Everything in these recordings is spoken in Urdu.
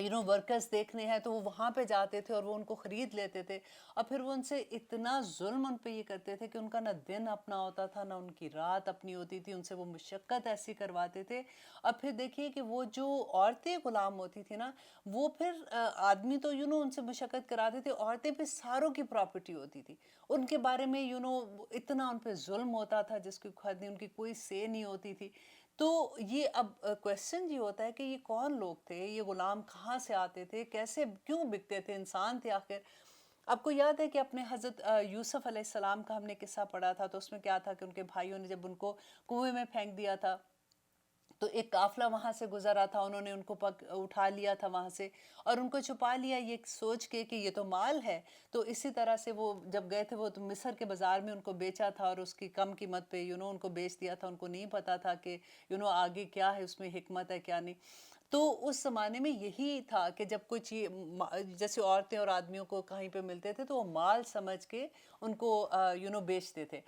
ورکرز دیکھنے ہیں تو وہ وہاں پہ جاتے تھے اور وہ ان کو خرید لیتے تھے، اور پھر وہ ان سے اتنا ظلم ان پہ یہ کرتے تھے کہ ان کا نہ دن اپنا ہوتا تھا نہ ان کی رات اپنی ہوتی تھی، ان سے وہ مشقت ایسی کرواتے تھے۔ اور پھر دیکھیے کہ وہ جو عورتیں غلام ہوتی تھی نا، وہ پھر آدمی تو ان سے مشقت کراتے تھے، عورتیں پھر ساروں کی پراپرٹی ہوتی تھی، ان کے بارے میں اتنا ان پہ ظلم ہوتا تھا جس کی حد نہیں، ان کی کوئی سے نہیں ہوتی تھی۔ تو یہ اب کویسچن یہ ہوتا ہے کہ یہ کون لوگ تھے، یہ غلام کہاں سے آتے تھے، کیسے کیوں بکتے تھے، انسان تھے آخر۔ آپ کو یاد ہے کہ اپنے حضرت یوسف علیہ السلام کا ہم نے قصہ پڑھا تھا، تو اس میں کیا تھا کہ ان کے بھائیوں نے جب ان کو کنویں میں پھینک دیا تھا، تو ایک قافلہ وہاں سے گزرا تھا، انہوں نے ان کو اٹھا لیا تھا وہاں سے اور ان کو چھپا لیا، یہ سوچ کے کہ یہ تو مال ہے۔ تو اسی طرح سے وہ جب گئے تھے، وہ تو مصر کے بازار میں ان کو بیچا تھا اور اس کی کم قیمت پہ ان کو بیچ دیا تھا، ان کو نہیں پتا تھا کہ آگے کیا ہے، اس میں حکمت ہے کیا نہیں۔ تو اس زمانے میں یہی تھا کہ جب کوئی چیز جیسے عورتیں اور آدمیوں کو کہیں پہ ملتے تھے تو وہ مال سمجھ کے ان کو بیچتے تھے۔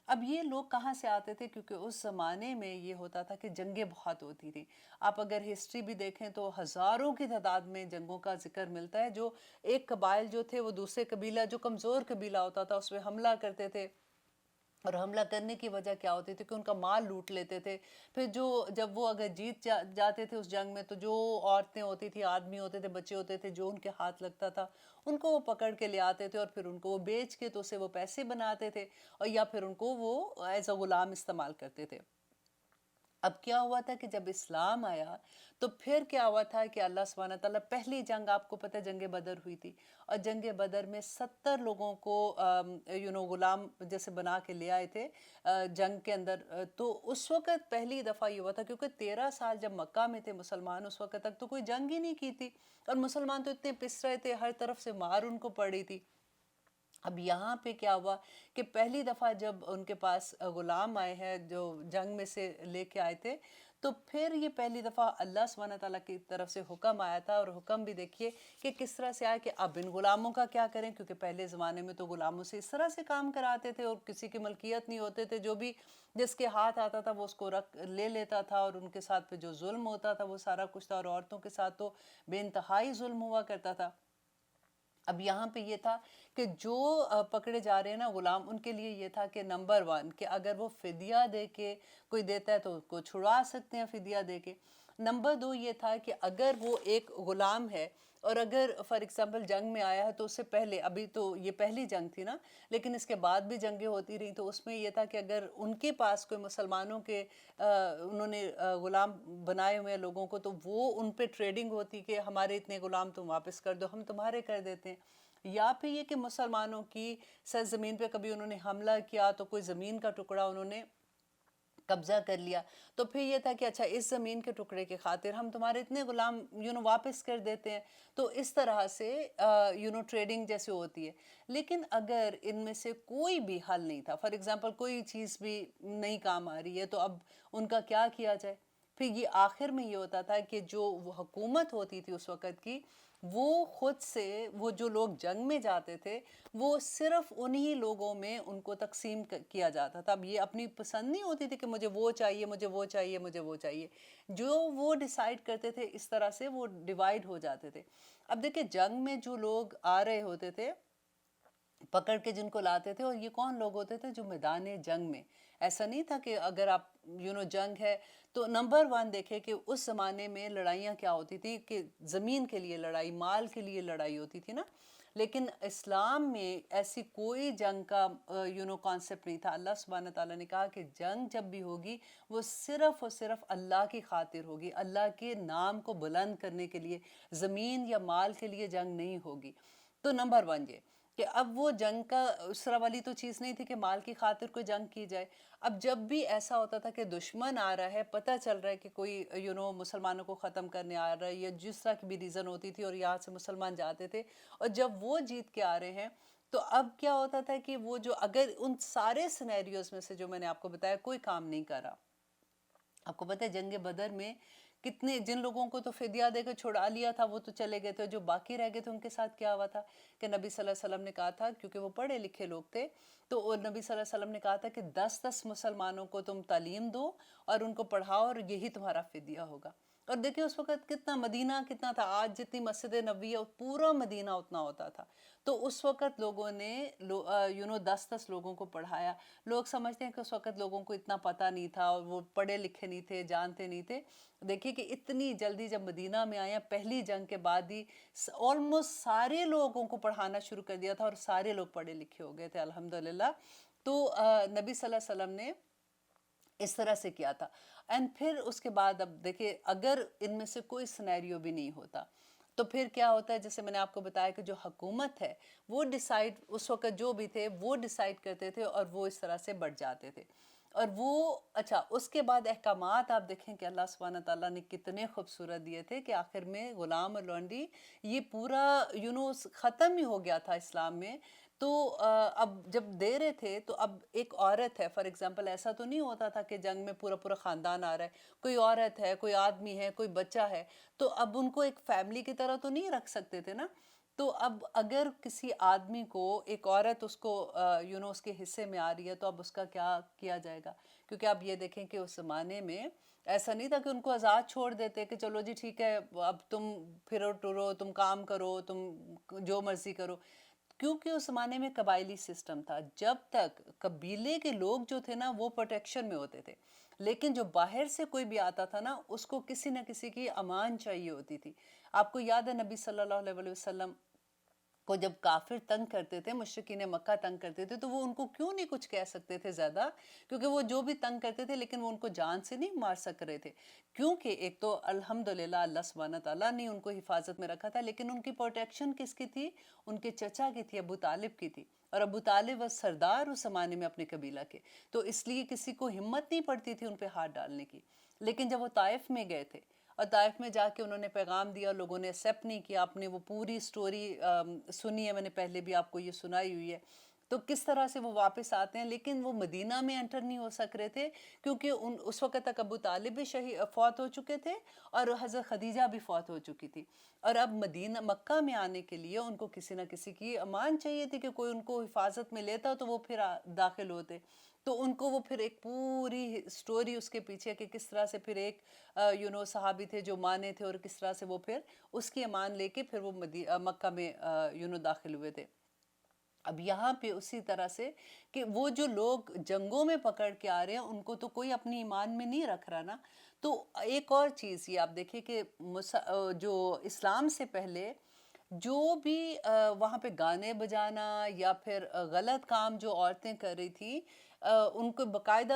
اب یہ لوگ کہاں سے آتے تھے؟ کیونکہ اس زمانے میں یہ ہوتا تھا کہ جنگیں بہت ہوتی تھی۔ آپ اگر ہسٹری بھی دیکھیں تو ہزاروں کی تعداد میں جنگوں کا ذکر ملتا ہے، جو ایک قبائل جو تھے وہ دوسرے قبیلہ جو کمزور قبیلہ ہوتا تھا اس میں حملہ کرتے تھے، اور حملہ کرنے کی وجہ کیا ہوتی تھی کہ ان کا مال لوٹ لیتے تھے۔ پھر جب وہ اگر جیت جاتے تھے اس جنگ میں، تو جو عورتیں ہوتی تھی، آدمی ہوتے تھے، بچے ہوتے تھے، جو ان کے ہاتھ لگتا تھا ان کو وہ پکڑ کے لے آتے تھے، اور پھر ان کو وہ بیچ کے تو اسے وہ پیسے بناتے تھے، اور یا پھر ان کو وہ ایز اے غلام استعمال کرتے تھے۔ اب کیا ہوا تھا کہ جب اسلام آیا تو پھر کیا ہوا تھا کہ اللہ سبحانہ تعالیٰ، پہلی جنگ آپ کو پتہ جنگ بدر ہوئی تھی، اور جنگ بدر میں 70 لوگوں کو غلام جیسے بنا کے لے آئے تھے جنگ کے اندر۔ تو اس وقت پہلی دفعہ یہ ہوا تھا، کیونکہ 13 سال جب مکہ میں تھے مسلمان، اس وقت تک تو کوئی جنگ ہی نہیں کی تھی، اور مسلمان تو اتنے پس رہے تھے، ہر طرف سے مار ان کو پڑ رہی تھی۔ اب یہاں پہ کیا ہوا کہ پہلی دفعہ جب ان کے پاس غلام آئے ہیں جو جنگ میں سے لے کے آئے تھے، تو پھر یہ پہلی دفعہ اللہ سبحانہ تعالیٰ کی طرف سے حکم آیا تھا، اور حکم بھی دیکھیے کہ کس طرح سے آیا کہ اب ان غلاموں کا کیا کریں، کیونکہ پہلے زمانے میں تو غلاموں سے اس طرح سے کام کراتے تھے اور کسی کی ملکیت نہیں ہوتے تھے، جو بھی جس کے ہاتھ آتا تھا وہ اس کو لے لیتا تھا، اور ان کے ساتھ پہ جو ظلم ہوتا تھا وہ سارا کچھ تھا، اور عورتوں کے ساتھ تو بے انتہائی ظلم ہوا کرتا تھا۔ اب یہاں پہ یہ تھا کہ جو پکڑے جا رہے ہیں نا غلام، ان کے لیے یہ تھا کہ نمبر 1 کہ اگر وہ فدیہ دے کے کوئی دیتا ہے تو اس کو چھڑوا سکتے ہیں فدیہ دے کے۔ نمبر 2 یہ تھا کہ اگر وہ ایک غلام ہے اور اگر فار ایگزامپل جنگ میں آیا ہے تو اس سے پہلے، ابھی تو یہ پہلی جنگ تھی نا، لیکن اس کے بعد بھی جنگیں ہوتی رہیں، تو اس میں یہ تھا کہ اگر ان کے پاس کوئی مسلمانوں کے انہوں نے غلام بنائے ہوئے لوگوں کو، تو وہ ان پہ ٹریڈنگ ہوتی کہ ہمارے اتنے غلام تم واپس کر دو، ہم تمہارے کر دیتے ہیں۔ یا پھر یہ کہ مسلمانوں کی سرزمین پہ کبھی انہوں نے حملہ کیا تو کوئی زمین کا ٹکڑا انہوں نے قبضہ کر لیا، تو پھر یہ تھا کہ اچھا اس زمین کے ٹکڑے کے خاطر ہم تمہارے اتنے غلام واپس کر دیتے ہیں۔ تو اس طرح سے ٹریڈنگ جیسے ہوتی ہے۔ لیکن اگر ان میں سے کوئی بھی حل نہیں تھا، فار ایگزامپل کوئی چیز بھی نہیں کام آ رہی ہے، تو اب ان کا کیا کیا جائے؟ پھر یہ آخر میں یہ ہوتا تھا کہ جو وہ حکومت ہوتی تھی اس وقت کی، وہ خود سے وہ جو لوگ جنگ میں جاتے تھے وہ صرف انہی لوگوں میں ان کو تقسیم کیا جاتا تھا۔ اب یہ اپنی پسند نہیں ہوتی تھی کہ مجھے وہ چاہیے، مجھے وہ چاہیے، مجھے وہ چاہیے، جو وہ ڈیسائیڈ کرتے تھے اس طرح سے وہ ڈیوائیڈ ہو جاتے تھے۔ اب دیکھیں جنگ میں جو لوگ آ رہے ہوتے تھے پکڑ کے جن کو لاتے تھے، اور یہ کون لوگ ہوتے تھے؟ جو میدان جنگ میں، ایسا نہیں تھا کہ اگر آپ جنگ ہے تو نمبر 1 دیکھیں کہ اس زمانے میں لڑائیاں کیا ہوتی تھی کہ زمین کے لیے لڑائی، مال کے لیے لڑائی ہوتی تھی نا۔ لیکن اسلام میں ایسی کوئی جنگ کا کانسیپٹ نہیں تھا۔ اللہ سبحانہ تعالیٰ نے کہا کہ جنگ جب بھی ہوگی وہ صرف اور صرف اللہ کی خاطر ہوگی، اللہ کے نام کو بلند کرنے کے لیے، زمین یا مال کے لیے جنگ نہیں ہوگی۔ تو نمبر 1 یہ کہ اب وہ جنگ کا اس طرح والی تو چیز نہیں تھی کہ مال کی خاطر کوئی جنگ کی جائے۔ اب جب بھی ایسا ہوتا تھا کہ دشمن آ رہا ہے، پتہ چل رہا ہے کہ کوئی مسلمانوں کو ختم کرنے آ رہا ہے، یا جس طرح کی بھی ریزن ہوتی تھی، اور یہاں سے مسلمان جاتے تھے، اور جب وہ جیت کے آ رہے ہیں تو اب کیا ہوتا تھا کہ وہ جو اگر ان سارے سینیریوز میں سے جو میں نے آپ کو بتایا کوئی کام نہیں کر رہا۔ آپ کو پتہ ہے جنگ بدر میں کتنے جن لوگوں کو تو فدیہ دے کے چھڑا لیا تھا وہ تو چلے گئے تھے، جو باقی رہ گئے تھے ان کے ساتھ کیا ہوا تھا کہ نبی صلی اللہ علیہ وسلم نے کہا تھا، کیونکہ وہ پڑھے لکھے لوگ تھے، تو نبی صلی اللہ علیہ وسلم نے کہا تھا کہ 10 مسلمانوں کو تم تعلیم دو اور ان کو پڑھاؤ، اور یہی تمہارا فدیہ ہوگا۔ اور دیکھیں اس وقت کتنا مدینہ کتنا تھا، آج جتنی مسجد نبوی ہے پورا مدینہ اتنا ہوتا تھا. تو اس وقت لوگوں نے 10 لوگوں کو پڑھایا. لوگ سمجھتے ہیں کہ اس وقت لوگوں کو اتنا پتہ نہیں تھا اور وہ پڑھے لکھے نہیں تھے، جانتے نہیں تھے. دیکھیے کہ اتنی جلدی جب مدینہ میں آیا پہلی جنگ کے بعد ہی آلموسٹ سارے لوگوں کو پڑھانا شروع کر دیا تھا اور سارے لوگ پڑھے لکھے ہو گئے تھے الحمدللہ. تو نبی صلی اللہ علیہ وسلم نے اس طرح سے کیا تھا. اینڈ پھر اس کے بعد اب دیکھیں اگر ان میں سے کوئی سنیریو بھی نہیں ہوتا تو پھر کیا ہوتا ہے، جیسے میں نے آپ کو بتایا کہ جو حکومت ہے وہ ڈیسائیڈ اس وقت جو بھی تھے وہ ڈیسائیڈ کرتے تھے اور وہ اس طرح سے بڑھ جاتے تھے. اور وہ اچھا اس کے بعد احکامات آپ دیکھیں کہ اللہ سبحانہ تعالیٰ نے کتنے خوبصورت دیے تھے کہ آخر میں غلام اور لونڈی یہ پورا ختم ہی ہو گیا تھا اسلام میں. تو اب جب دے رہے تھے تو اب ایک عورت ہے فار ایگزامپل، ایسا تو نہیں ہوتا تھا کہ جنگ میں پورا پورا خاندان آ رہا ہے، کوئی عورت ہے، کوئی آدمی ہے، کوئی بچہ ہے، تو اب ان کو ایک فیملی کی طرح تو نہیں رکھ سکتے تھے نا. تو اب اگر کسی آدمی کو ایک عورت اس کو اس کے حصے میں آ رہی ہے تو اب اس کا کیا کیا جائے گا؟ کیونکہ اب یہ دیکھیں کہ اس زمانے میں ایسا نہیں تھا کہ ان کو آزاد چھوڑ دیتے کہ چلو جی ٹھیک ہے اب تم پھرو ٹرو، تم کام کرو، تم جو مرضی کرو. کیونکہ اس زمانے میں قبائلی سسٹم تھا، جب تک قبیلے کے لوگ جو تھے نا وہ پروٹیکشن میں ہوتے تھے، لیکن جو باہر سے کوئی بھی آتا تھا نا اس کو کسی نہ کسی کی امان چاہیے ہوتی تھی. آپ کو یاد ہے نبی صلی اللہ علیہ وسلم کو جب کافر تنگ کرتے تھے، مشرکین مکہ تنگ کرتے تھے، تو وہ ان کو کیوں نہیں کچھ کہہ سکتے تھے زیادہ؟ کیونکہ وہ جو بھی تنگ کرتے تھے لیکن وہ ان کو جان سے نہیں مار سک رہے تھے. کیونکہ ایک تو الحمدللہ اللہ سبحانہ تعالیٰ نے ان کو حفاظت میں رکھا تھا، لیکن ان کی پروٹیکشن کس کی تھی؟ ان کے چچا کی تھی، ابو طالب کی تھی. اور ابو طالب وہ سردار اس زمانے میں اپنے قبیلہ کے، تو اس لیے کسی کو ہمت نہیں پڑتی تھی ان پہ ہاتھ ڈالنے کی. لیکن جب وہ طائف میں گئے تھے اور طائف میں جا کے انہوں نے پیغام دیا، لوگوں نے ایکسیپٹ نہیں کیا. آپ نے وہ پوری سٹوری سنی ہے، میں نے پہلے بھی آپ کو یہ سنائی ہوئی ہے. تو کس طرح سے وہ واپس آتے ہیں، لیکن وہ مدینہ میں انٹر نہیں ہو سک رہے تھے کیونکہ اس وقت تک ابو طالب بھی فوت ہو چکے تھے اور حضرت خدیجہ بھی فوت ہو چکی تھی. اور اب مکہ میں آنے کے لیے ان کو کسی نہ کسی کی امان چاہیے تھی کہ کوئی ان کو حفاظت میں لیتا تو وہ پھر داخل ہوتے. تو ان کو وہ پھر ایک پوری سٹوری اس کے پیچھے کہ کس طرح سے پھر ایک صحابی تھے جو مانے تھے اور کس طرح سے وہ پھر اس کی امان لے کے پھر وہ مکہ میں داخل ہوئے تھے. اب یہاں پہ اسی طرح سے کہ وہ جو لوگ جنگوں میں پکڑ کے آ رہے ہیں ان کو تو کوئی اپنی ایمان میں نہیں رکھ رہا نا. تو ایک اور چیز یہ آپ دیکھیں کہ جو اسلام سے پہلے جو بھی وہاں پہ گانے بجانا یا پھر غلط کام جو عورتیں کر رہی تھی ان کو باقاعدہ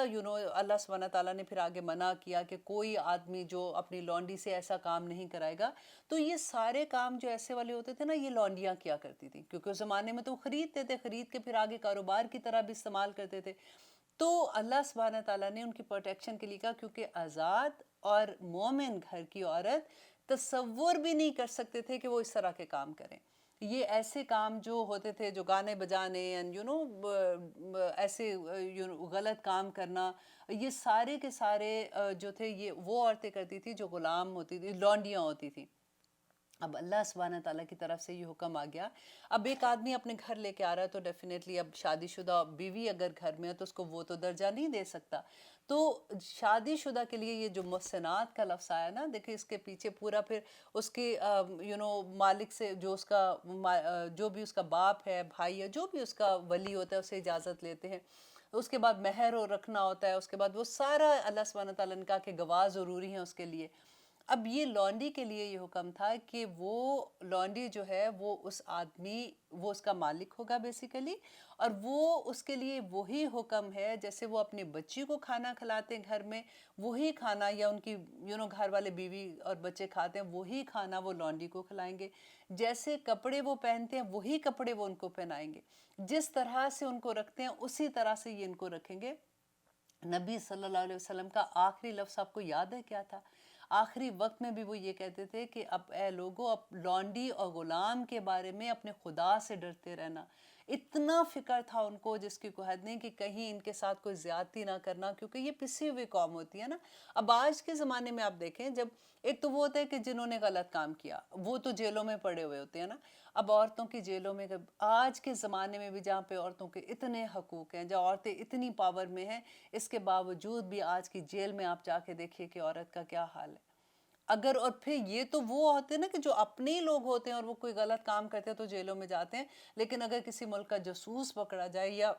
اللہ سبحانہ تعالیٰ نے پھر آگے منع کیا کہ کوئی آدمی جو اپنی لونڈی سے ایسا کام نہیں کرائے گا. تو یہ سارے کام جو ایسے والے ہوتے تھے نا یہ لونڈیاں کیا کرتی تھیں، کیونکہ اس زمانے میں تو خریدتے تھے، خرید کے پھر آگے کاروبار کی طرح بھی استعمال کرتے تھے. تو اللہ سبحانہ تعالیٰ نے ان کی پروٹیکشن کے لیے کہا کیونکہ آزاد اور مومن گھر کی عورت تصور بھی نہیں کر سکتے تھے کہ وہ اس طرح کے کام کریں. یہ ایسے کام جو ہوتے تھے جو گانے بجانے ایسے غلط کام کرنا، یہ سارے کے سارے جو تھے یہ وہ عورتیں کرتی تھی جو غلام ہوتی تھی، لونڈیاں ہوتی تھی. اب اللہ سبحانہ تعالیٰ کی طرف سے یہ حکم آ گیا. اب ایک آدمی اپنے گھر لے کے آ رہا ہے تو ڈیفینیٹلی اب شادی شدہ بیوی اگر گھر میں ہے تو اس کو وہ تو درجہ نہیں دے سکتا. تو شادی شدہ کے لیے یہ جو محسنات کا لفظ آیا نا، دیکھیں اس کے پیچھے پورا پھر اس کے مالک سے جو اس کا جو بھی اس کا باپ ہے، بھائی ہے، جو بھی اس کا ولی ہوتا ہے اسے اجازت لیتے ہیں. اس کے بعد مہر رکھنا ہوتا ہے، اس کے بعد وہ سارا اللہ سبحانہ تعالیٰ نے کہا کہ گواہ ضروری ہیں اس کے لیے. اب یہ لونڈی کے لیے یہ حکم تھا کہ وہ لونڈی جو ہے وہ اس آدمی وہ اس کا مالک ہوگا بیسیکلی، اور وہ اس کے لیے وہی حکم ہے جیسے وہ اپنے بچی کو کھانا کھلاتے ہیں گھر میں، وہی کھانا یا ان کی گھر والے بیوی اور بچے کھاتے ہیں وہی کھانا وہ لونڈی کو کھلائیں گے. جیسے کپڑے وہ پہنتے ہیں وہی کپڑے وہ ان کو پہنائیں گے، جس طرح سے ان کو رکھتے ہیں اسی طرح سے یہ ان کو رکھیں گے. نبی صلی اللہ علیہ وسلم کا آخری لفظ آپ کو یاد ہے کیا تھا؟ آخری وقت میں بھی وہ یہ کہتے تھے کہ اب اے لوگو اب لونڈی اور غلام کے بارے میں اپنے خدا سے ڈرتے رہنا. اتنا فکر تھا ان کو جس کی کوئی حد نہیں کہ کہیں ان کے ساتھ کوئی زیادتی نہ کرنا، کیونکہ یہ پسی ہوئی قوم ہوتی ہے نا. اب آج کے زمانے میں آپ دیکھیں جب ایک تو وہ ہوتا ہے کہ جنہوں نے غلط کام کیا وہ تو جیلوں میں پڑے ہوئے ہوتے ہیں نا. اب عورتوں کی جیلوں میں آج کے زمانے میں بھی جہاں پہ عورتوں کے اتنے حقوق ہیں، جہاں عورتیں اتنی پاور میں ہیں، اس کے باوجود بھی آج کی جیل میں آپ جا کے دیکھیے کہ عورت کا کیا حال ہے. اگر اور پھر یہ تو وہ ہوتے ہیں نا کہ جو اپنے ہی لوگ ہوتے ہیں اور وہ کوئی غلط کام کرتے ہیں تو جیلوں میں جاتے ہیں، لیکن اگر کسی ملک کا جاسوس پکڑا جائے یا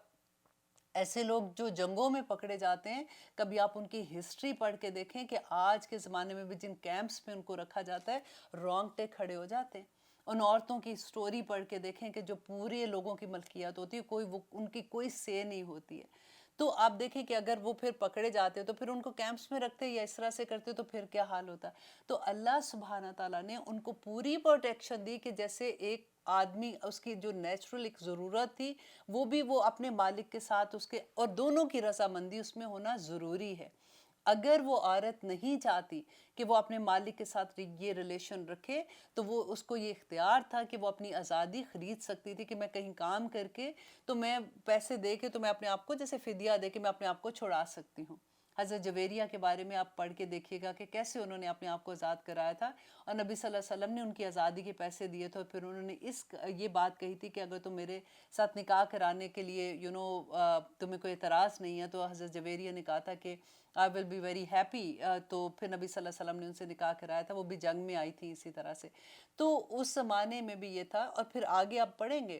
ایسے لوگ جو جنگوں میں پکڑے جاتے ہیں، کبھی آپ ان کی ہسٹری پڑھ کے دیکھیں کہ آج کے زمانے میں بھی جن کیمپس میں ان کو رکھا جاتا ہے، رونگٹے کھڑے ہو جاتے ہیں۔ ان عورتوں کی سٹوری پڑھ کے دیکھیں کہ جو پورے لوگوں کی ملکیت ہوتی ہے، ان کی کوئی سے نہیں ہوتی ہے۔ تو آپ دیکھیں کہ اگر وہ پھر پکڑے جاتے تو پھر ان کو کیمپس میں رکھتے یا اس طرح سے کرتے تو پھر کیا حال ہوتا۔ تو اللہ سبحانہ تعالیٰ نے ان کو پوری پروٹیکشن دی کہ جیسے ایک آدمی اس کی جو نیچرل ایک ضرورت تھی وہ بھی وہ اپنے مالک کے ساتھ اس کے، اور دونوں کی رضامندی اس میں ہونا ضروری ہے۔ اگر وہ عورت نہیں چاہتی کہ وہ اپنے مالک کے ساتھ یہ ریلیشن رکھے تو وہ اس کو یہ اختیار تھا کہ وہ اپنی آزادی خرید سکتی تھی کہ میں کہیں کام کر کے تو میں پیسے دے کے تو میں اپنے آپ کو جیسے فدیہ دے کے میں اپنے آپ کو چھڑا سکتی ہوں۔ حضرت جویریہ کے بارے میں آپ پڑھ کے دیکھیے گا کہ کیسے انہوں نے اپنے آپ کو آزاد کرایا تھا، اور نبی صلی اللہ علیہ وسلم نے ان کی آزادی کے پیسے دیے تھے، اور پھر انہوں نے یہ بات کہی تھی کہ اگر تم میرے ساتھ نکاح کرانے کے لیے تمہیں کوئی اعتراض نہیں ہے تو حضرت جویریہ نے کہا تھا کہ I will be very happy۔ تو پھر نبی صلی اللہ علیہ وسلم نے ان سے نکاح کرایا تھا، وہ بھی جنگ میں آئی تھی اسی طرح سے۔ تو اس زمانے میں بھی یہ تھا، اور پھر آگے آپ پڑھیں گے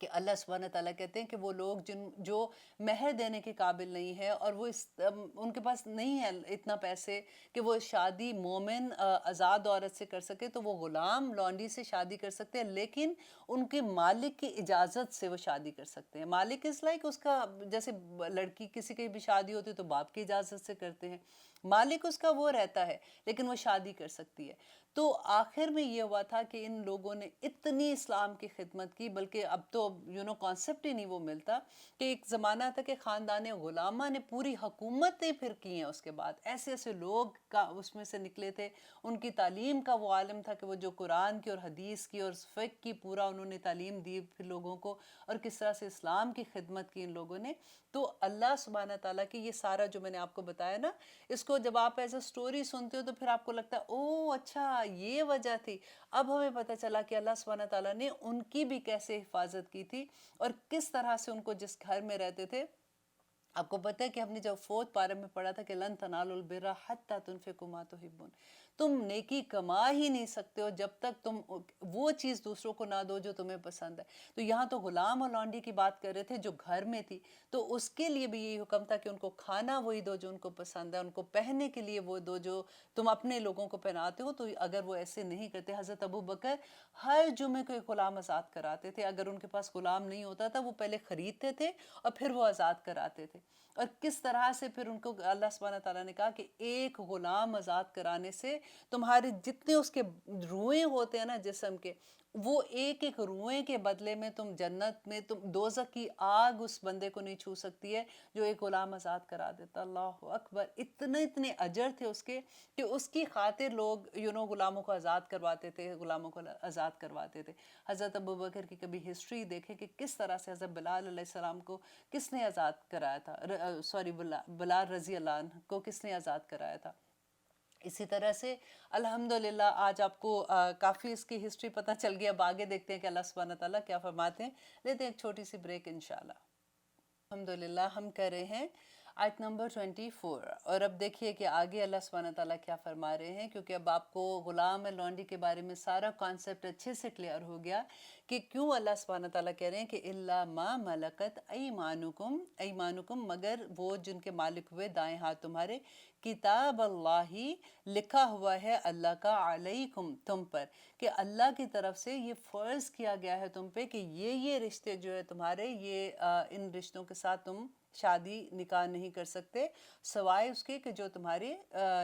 کہ اللہ سبحانہ تعالیٰ کہتے ہیں کہ وہ لوگ جو مہر دینے کے قابل نہیں ہے اور وہ ان کے پاس نہیں ہے اتنا پیسے کہ وہ شادی مومن آزاد عورت سے کر سکے، تو وہ غلام لونڈی سے شادی کر سکتے ہیں، لیکن ان کے مالک کی اجازت سے وہ شادی کر سکتے ہیں۔ مالک اس لائک اس کا جیسے لڑکی کسی کی بھی شادی ہوتی ہے تو باپ کی اجازت سے کرتے ہیں، مالک اس کا وہ رہتا ہے لیکن وہ شادی کر سکتی ہے۔ تو آخر میں یہ ہوا تھا کہ ان لوگوں نے اتنی اسلام کی خدمت کی، بلکہ اب تو کانسیپٹ ہی نہیں وہ ملتا کہ ایک زمانہ تھا کہ خاندان غلامہ نے پوری حکومتیں پھر کی ہیں، اس کے بعد ایسے ایسے لوگ کا اس میں سے نکلے تھے، ان کی تعلیم کا وہ عالم تھا کہ وہ جو قرآن کی اور حدیث کی اور فقہ کی پورا انہوں نے تعلیم دی پھر لوگوں کو، اور کس طرح سے اسلام کی خدمت کی ان لوگوں نے۔ تو اللہ سبحانہ تعالیٰ کی یہ سارا جو میں نے آپ کو بتایا نا، اس کو جب آپ ایز اے سٹوری سنتے ہو تو پھر آپ کو لگتا ہے او اچھا یہ وجہ تھی۔ اب ہمیں پتہ چلا کہ اللہ سبحانہ تعالیٰ نے ان کی بھی کیسے حفاظت کی تھی، اور کس طرح سے ان کو جس گھر میں رہتے تھے۔ آپ کو پتہ ہے کہ ہم نے جب 4 پارے میں پڑھا تھا کہ لن تنالوا البر حتی تنفقوا ما تحبون، تم نیکی کما ہی نہیں سکتے ہو جب تک تم وہ چیز دوسروں کو نہ دو جو تمہیں پسند ہے۔ تو یہاں تو غلام اور لونڈی کی بات کر رہے تھے جو گھر میں تھی، تو اس کے لیے بھی یہی حکم تھا کہ ان کو کھانا وہی دو جو ان کو پسند ہے، ان کو پہننے کے لیے وہ دو جو تم اپنے لوگوں کو پہناتے ہو۔ تو اگر وہ ایسے نہیں کرتے، حضرت ابو بکر ہر جمعے کو ایک غلام آزاد کراتے تھے، اگر ان کے پاس غلام نہیں ہوتا تھا وہ پہلے خریدتے تھے اور پھر وہ آزاد کراتے تھے۔ اور کس طرح سے پھر ان کو اللہ سبحانہ تعالیٰ نے کہا کہ ایک غلام آزاد کرانے سے تمہارے جتنے اس کے روئیں ہوتے ہیں نا جسم کے، وہ ایک ایک روئیں کے بدلے میں تم جنت میں تم دوزخ کی آگ اس بندے کو نہیں چھو سکتی ہے جو ایک غلام آزاد کرا دیتا۔ اللہ اکبر، اتنے اجر تھے اس کے کہ اس کی خاطر لوگ غلاموں کو آزاد کرواتے تھے، غلاموں کو آزاد کرواتے تھے۔ حضرت ابوبکر کی کبھی ہسٹری دیکھیں کہ کس طرح سے حضرت بلال علیہ السلام کو کس نے آزاد کرایا تھا، بلال رضی اللہ عنہ کو کس نے آزاد کرایا تھا۔ اسی طرح سے الحمدللہ آج آپ کو کافی اس کی ہسٹری پتہ چل گیا۔ اب آگے دیکھتے ہیں کہ اللہ سبحانہ تعالیٰ کیا فرماتے ہیں۔ لیتے ہیں ایک چھوٹی سی بریک انشاءاللہ۔ الحمدللہ ہم کر رہے ہیں آیت نمبر 24، اور اب دیکھیے کہ آگے اللہ سبحانہ تعالیٰ کیا فرما رہے ہیں، کیونکہ اب آپ کو غلام اور لونڈی کے بارے میں سارا کانسیپٹ اچھے سے کلیئر ہو گیا کہ کیوں اللہ سبحانہ تعالیٰ کہہ رہے ہیں کہ الا ما ملکت ایمانکم، مگر وہ جن کے مالک ہوئے دائیں ہاتھ تمہارے، کتاب اللہ، لکھا ہوا ہے اللہ کا، علیکم تم پر، کہ اللہ کی طرف سے یہ فرض کیا گیا ہے تم پہ کہ یہ رشتے جو ہے تمہارے، یہ ان رشتوں کے ساتھ تم شادی نکاح نہیں کر سکتے سوائے اس کے کہ جو تمہارے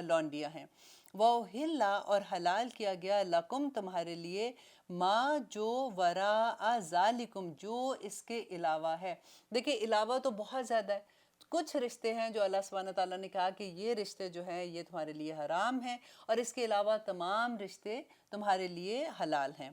لونڈیاں ہیں۔ وَأُحِلَّ، اور حلال کیا گیا، لَكُمْ تمہارے لیے، ما جو وراء ذالکم، جو اس کے علاوہ ہے۔ دیکھیں علاوہ تو بہت زیادہ ہے، کچھ رشتے ہیں جو اللہ سبحانہ تعالیٰ نے کہا کہ یہ رشتے جو ہیں یہ تمہارے لیے حرام ہیں، اور اس کے علاوہ تمام رشتے تمہارے لیے حلال ہیں۔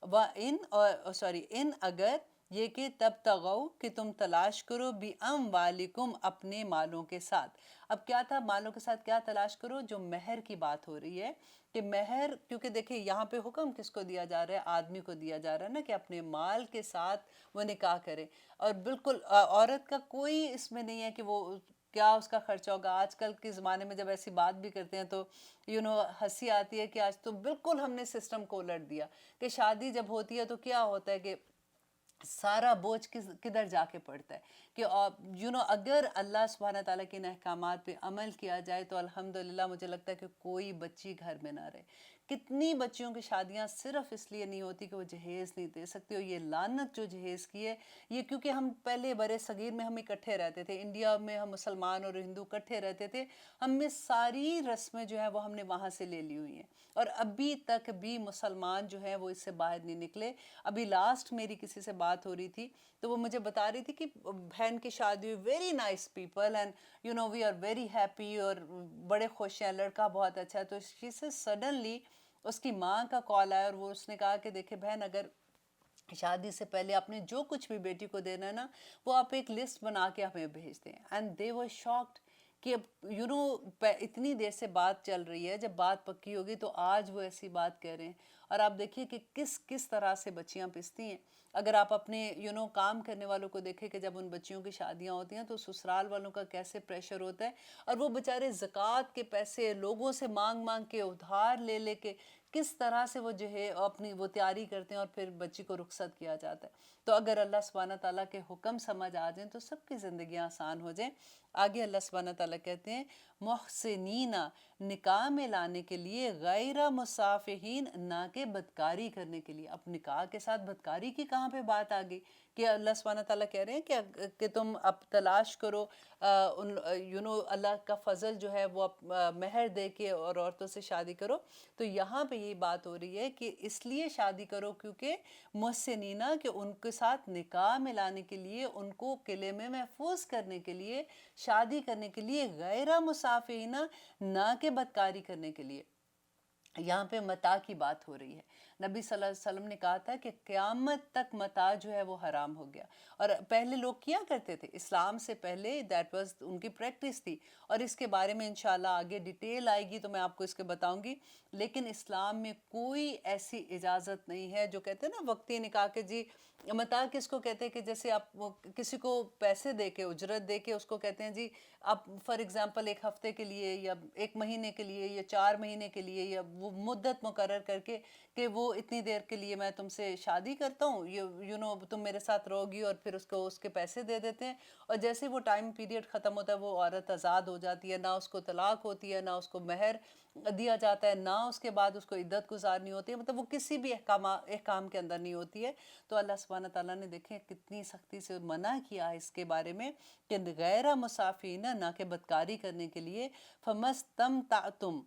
ان اگر یہ کہ تبتغوا، کہ تم تلاش کرو، بِأَمْوَالِكُمْ، اپنے مالوں کے ساتھ۔ اب کیا تھا مالوں کے ساتھ، کیا تلاش کرو؟ جو مہر کی بات ہو رہی ہے کہ مہر، کیونکہ دیکھیں یہاں پہ حکم کس کو دیا جا رہا ہے؟ آدمی کو دیا جا رہا ہے نا کہ اپنے مال کے ساتھ وہ نکاح کرے، اور بالکل عورت کا کوئی اس میں نہیں ہے کہ وہ کیا اس کا خرچہ ہوگا. آج کل کے زمانے میں جب ایسی بات بھی کرتے ہیں تو ہنسی آتی ہے کہ آج تو بالکل ہم نے سسٹم کو الٹ دیا کہ شادی جب ہوتی ہے تو کیا ہوتا ہے کہ سارا بوجھ کدھر جا کے پڑتا ہے کہ اگر اللہ سبحانہ تعالیٰ کے ان احکامات پہ عمل کیا جائے تو الحمدللہ مجھے لگتا ہے کہ کوئی بچی گھر میں نہ رہے. کتنی بچیوں کی شادیاں صرف اس لیے نہیں ہوتی کہ وہ جہیز نہیں دے سکتے. اور یہ لعنت جو جہیز کی ہے یہ کیونکہ ہم پہلے برے صغیر میں ہم اکٹھے رہتے تھے, انڈیا میں ہم مسلمان اور ہندو اکٹھے رہتے تھے, ہم میں ساری رسمیں جو ہیں وہ ہم نے وہاں سے لے لی ہوئی ہیں اور ابھی تک بھی مسلمان جو ہیں وہ اس سے باہر نہیں نکلے. ابھی لاسٹ میری کسی سے بات ہو رہی تھی تو وہ مجھے بتا رہی تھی کہ بہن کی شادی ہوئی, very nice people and we are very happy اور بڑے خوش ہیں, لڑکا بہت اچھا ہے. تو شی سے سڈنلی اس کی ماں کا کال آیا اور وہ اس نے کہا کہ دیکھیں بہن, اگر شادی سے پہلے آپ نے جو کچھ بھی بیٹی کو دینا ہے نا وہ آپ ایک لسٹ بنا کے ہمیں بھیج دیں. اینڈ دے ور شاکڈ کہ اب اتنی دیر سے بات چل رہی ہے, جب بات پکی ہوگی تو آج وہ ایسی بات کہہ رہے ہیں. اور آپ دیکھیے کہ کس طرح سے بچیاں پستی ہیں. اگر آپ اپنے کام کرنے والوں کو دیکھیں کہ جب ان بچیوں کی شادیاں ہوتی ہیں تو سسرال والوں کا کیسے پریشر ہوتا ہے اور وہ بیچارے زکوٰۃ کے پیسے لوگوں سے مانگ کے ادھار لے کے کس طرح سے وہ جو ہے اپنی وہ تیاری کرتے ہیں اور پھر بچی کو رخصت کیا جاتا ہے. تو اگر اللہ سبحانہ تعالیٰ کے حکم سمجھ آ جائیں تو سب کی زندگیاں آسان ہو جائیں. آگے اللہ سبحانہ تعالیٰ کہتے ہیں محسنین, نکاح میں لانے کے لیے غیر مصافحین, نہ کہ بدکاری کرنے کے لیے. اب نکاح کے ساتھ بدکاری کی کہاں پہ بات آ گئی کہ اللہ سبحانہ تعالیٰ کہہ رہے ہیں کہ تم اب تلاش کرو اللہ کا فضل جو ہے وہ مہر دے کے اور عورتوں سے شادی کرو. تو یہاں پہ یہ بات ہو رہی ہے کہ اس لیے شادی کرو کیونکہ محسنین, کہ ان کے ساتھ نکاح میں لانے کے لیے, ان کو قلعے میں محفوظ کرنے کے لیے, شادی کرنے کے لیے, غیر مصافحین, نہ کہ بدکاری کرنے کے لیے. یہاں پہ متاع کی بات ہو رہی ہے. نبی صلی اللہ علیہ وسلم نے کہا تھا کہ قیامت تک متاع جو ہے وہ حرام ہو گیا. اور پہلے لوگ کیا کرتے تھے اسلام سے پہلے, دیٹ واز ان کی پریکٹس تھی. اور اس کے بارے میں انشاءاللہ آگے ڈیٹیل آئے گی تو میں آپ کو اس کے بتاؤں گی. لیکن اسلام میں کوئی ایسی اجازت نہیں ہے جو کہتے ہیں نا وقتی نکاح کے. جی متاع کس کو کہتے ہیں کہ جیسے آپ کسی کو پیسے دے کے, اجرت دے کے اس کو کہتے ہیں جی آپ فار ایگزامپل ایک ہفتے کے لیے یا ایک مہینے کے لیے یا 4 مہینے کے لیے یا وہ مدت مقرر کر کے کہ وہ اتنی دیر کے لیے میں تم سے شادی کرتا ہوں, تم میرے ساتھ رہو گی, اور پھر اس کے پیسے دے دیتے ہیں. اور جیسے وہ ٹائم پیریڈ ختم ہوتا ہے وہ عورت آزاد ہو جاتی ہے, نہ اس کو طلاق ہوتی ہے, نہ اس کو مہر دیا جاتا ہے, نہ اس کے بعد اس کو عدت گزارنی ہوتی ہے, مطلب وہ کسی بھی احکام کے اندر نہیں ہوتی ہے. تو اللہ سبحانہ تعالیٰ نے دیکھیں کتنی سختی سے منع کیا اس کے بارے میں کہ غیر مصافین, نہ کہ بدکاری کرنے کے لیے. فمستمتعتم,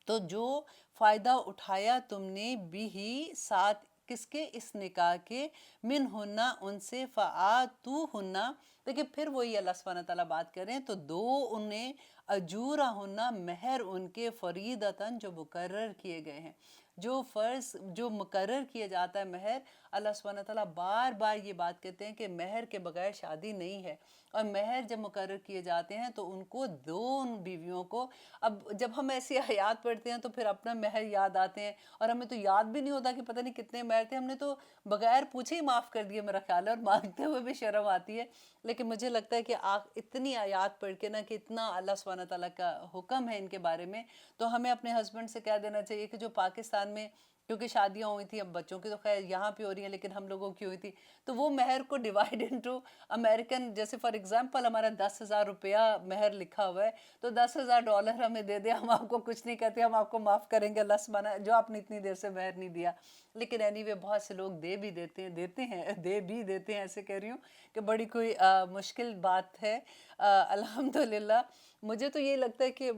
تو جو فائدہ اٹھایا تم نے بھی ساتھ کس کے, اس نکاح کے, من ہننا, ان سے, فآتو ہننا. دیکھیں پھر وہی اللہ سبحانہ تعالیٰ بات کر رہے ہیں تو دو انہیں اجورا ہننا, مہر ان کے, فریدتاً, جو مقرر کیے گئے ہیں. جو فرض جو مقرر کیا جاتا ہے مہر, اللہ سبحانہ تعالیٰ بار بار یہ بات کہتے ہیں کہ مہر کے بغیر شادی نہیں ہے. اور مہر جب مقرر کیے جاتے ہیں تو ان کو دو بیویوں کو, اب جب ہم ایسی آیات پڑھتے ہیں تو پھر اپنا مہر یاد آتے ہیں اور ہمیں تو یاد بھی نہیں ہوتا کہ پتہ نہیں کتنے مہر تھے, ہم نے تو بغیر پوچھے ہی معاف کر دیے میرا خیال ہے, اور مانگتے ہوئے بھی شرم آتی ہے. لیکن مجھے لگتا ہے کہ اتنی آیات پڑھ کے نا کہ اتنا اللہ سبحانہ تعالیٰ کا حکم ہے ان کے بارے میں, تو ہمیں اپنے ہسبینڈ سے کہہ دینا چاہیے کہ جو پاکستان میں کیونکہ شادیاں ہوئی تھیں, اب بچوں کی تو خیر یہاں پہ ہو رہی ہیں لیکن ہم لوگوں کی ہوئی تھی, تو وہ مہر کو ڈیوائیڈ انٹو امریکن, جیسے فار ایگزامپل ہمارا 10,000 روپیہ مہر لکھا ہوا ہے تو $10,000 ہمیں دے دیں, ہم آپ کو کچھ نہیں کہتے, ہم آپ کو معاف کریں گے اللہ سبحانہ, جو آپ نے اتنی دیر سے مہر نہیں دیا. لیکن اینی وے بہت سے لوگ دے بھی دیتے ہیں, ایسے کہہ رہی ہوں کہ بڑی کوئی مشکل بات ہے. الحمدللہ مجھے تو یہ لگتا ہے کہ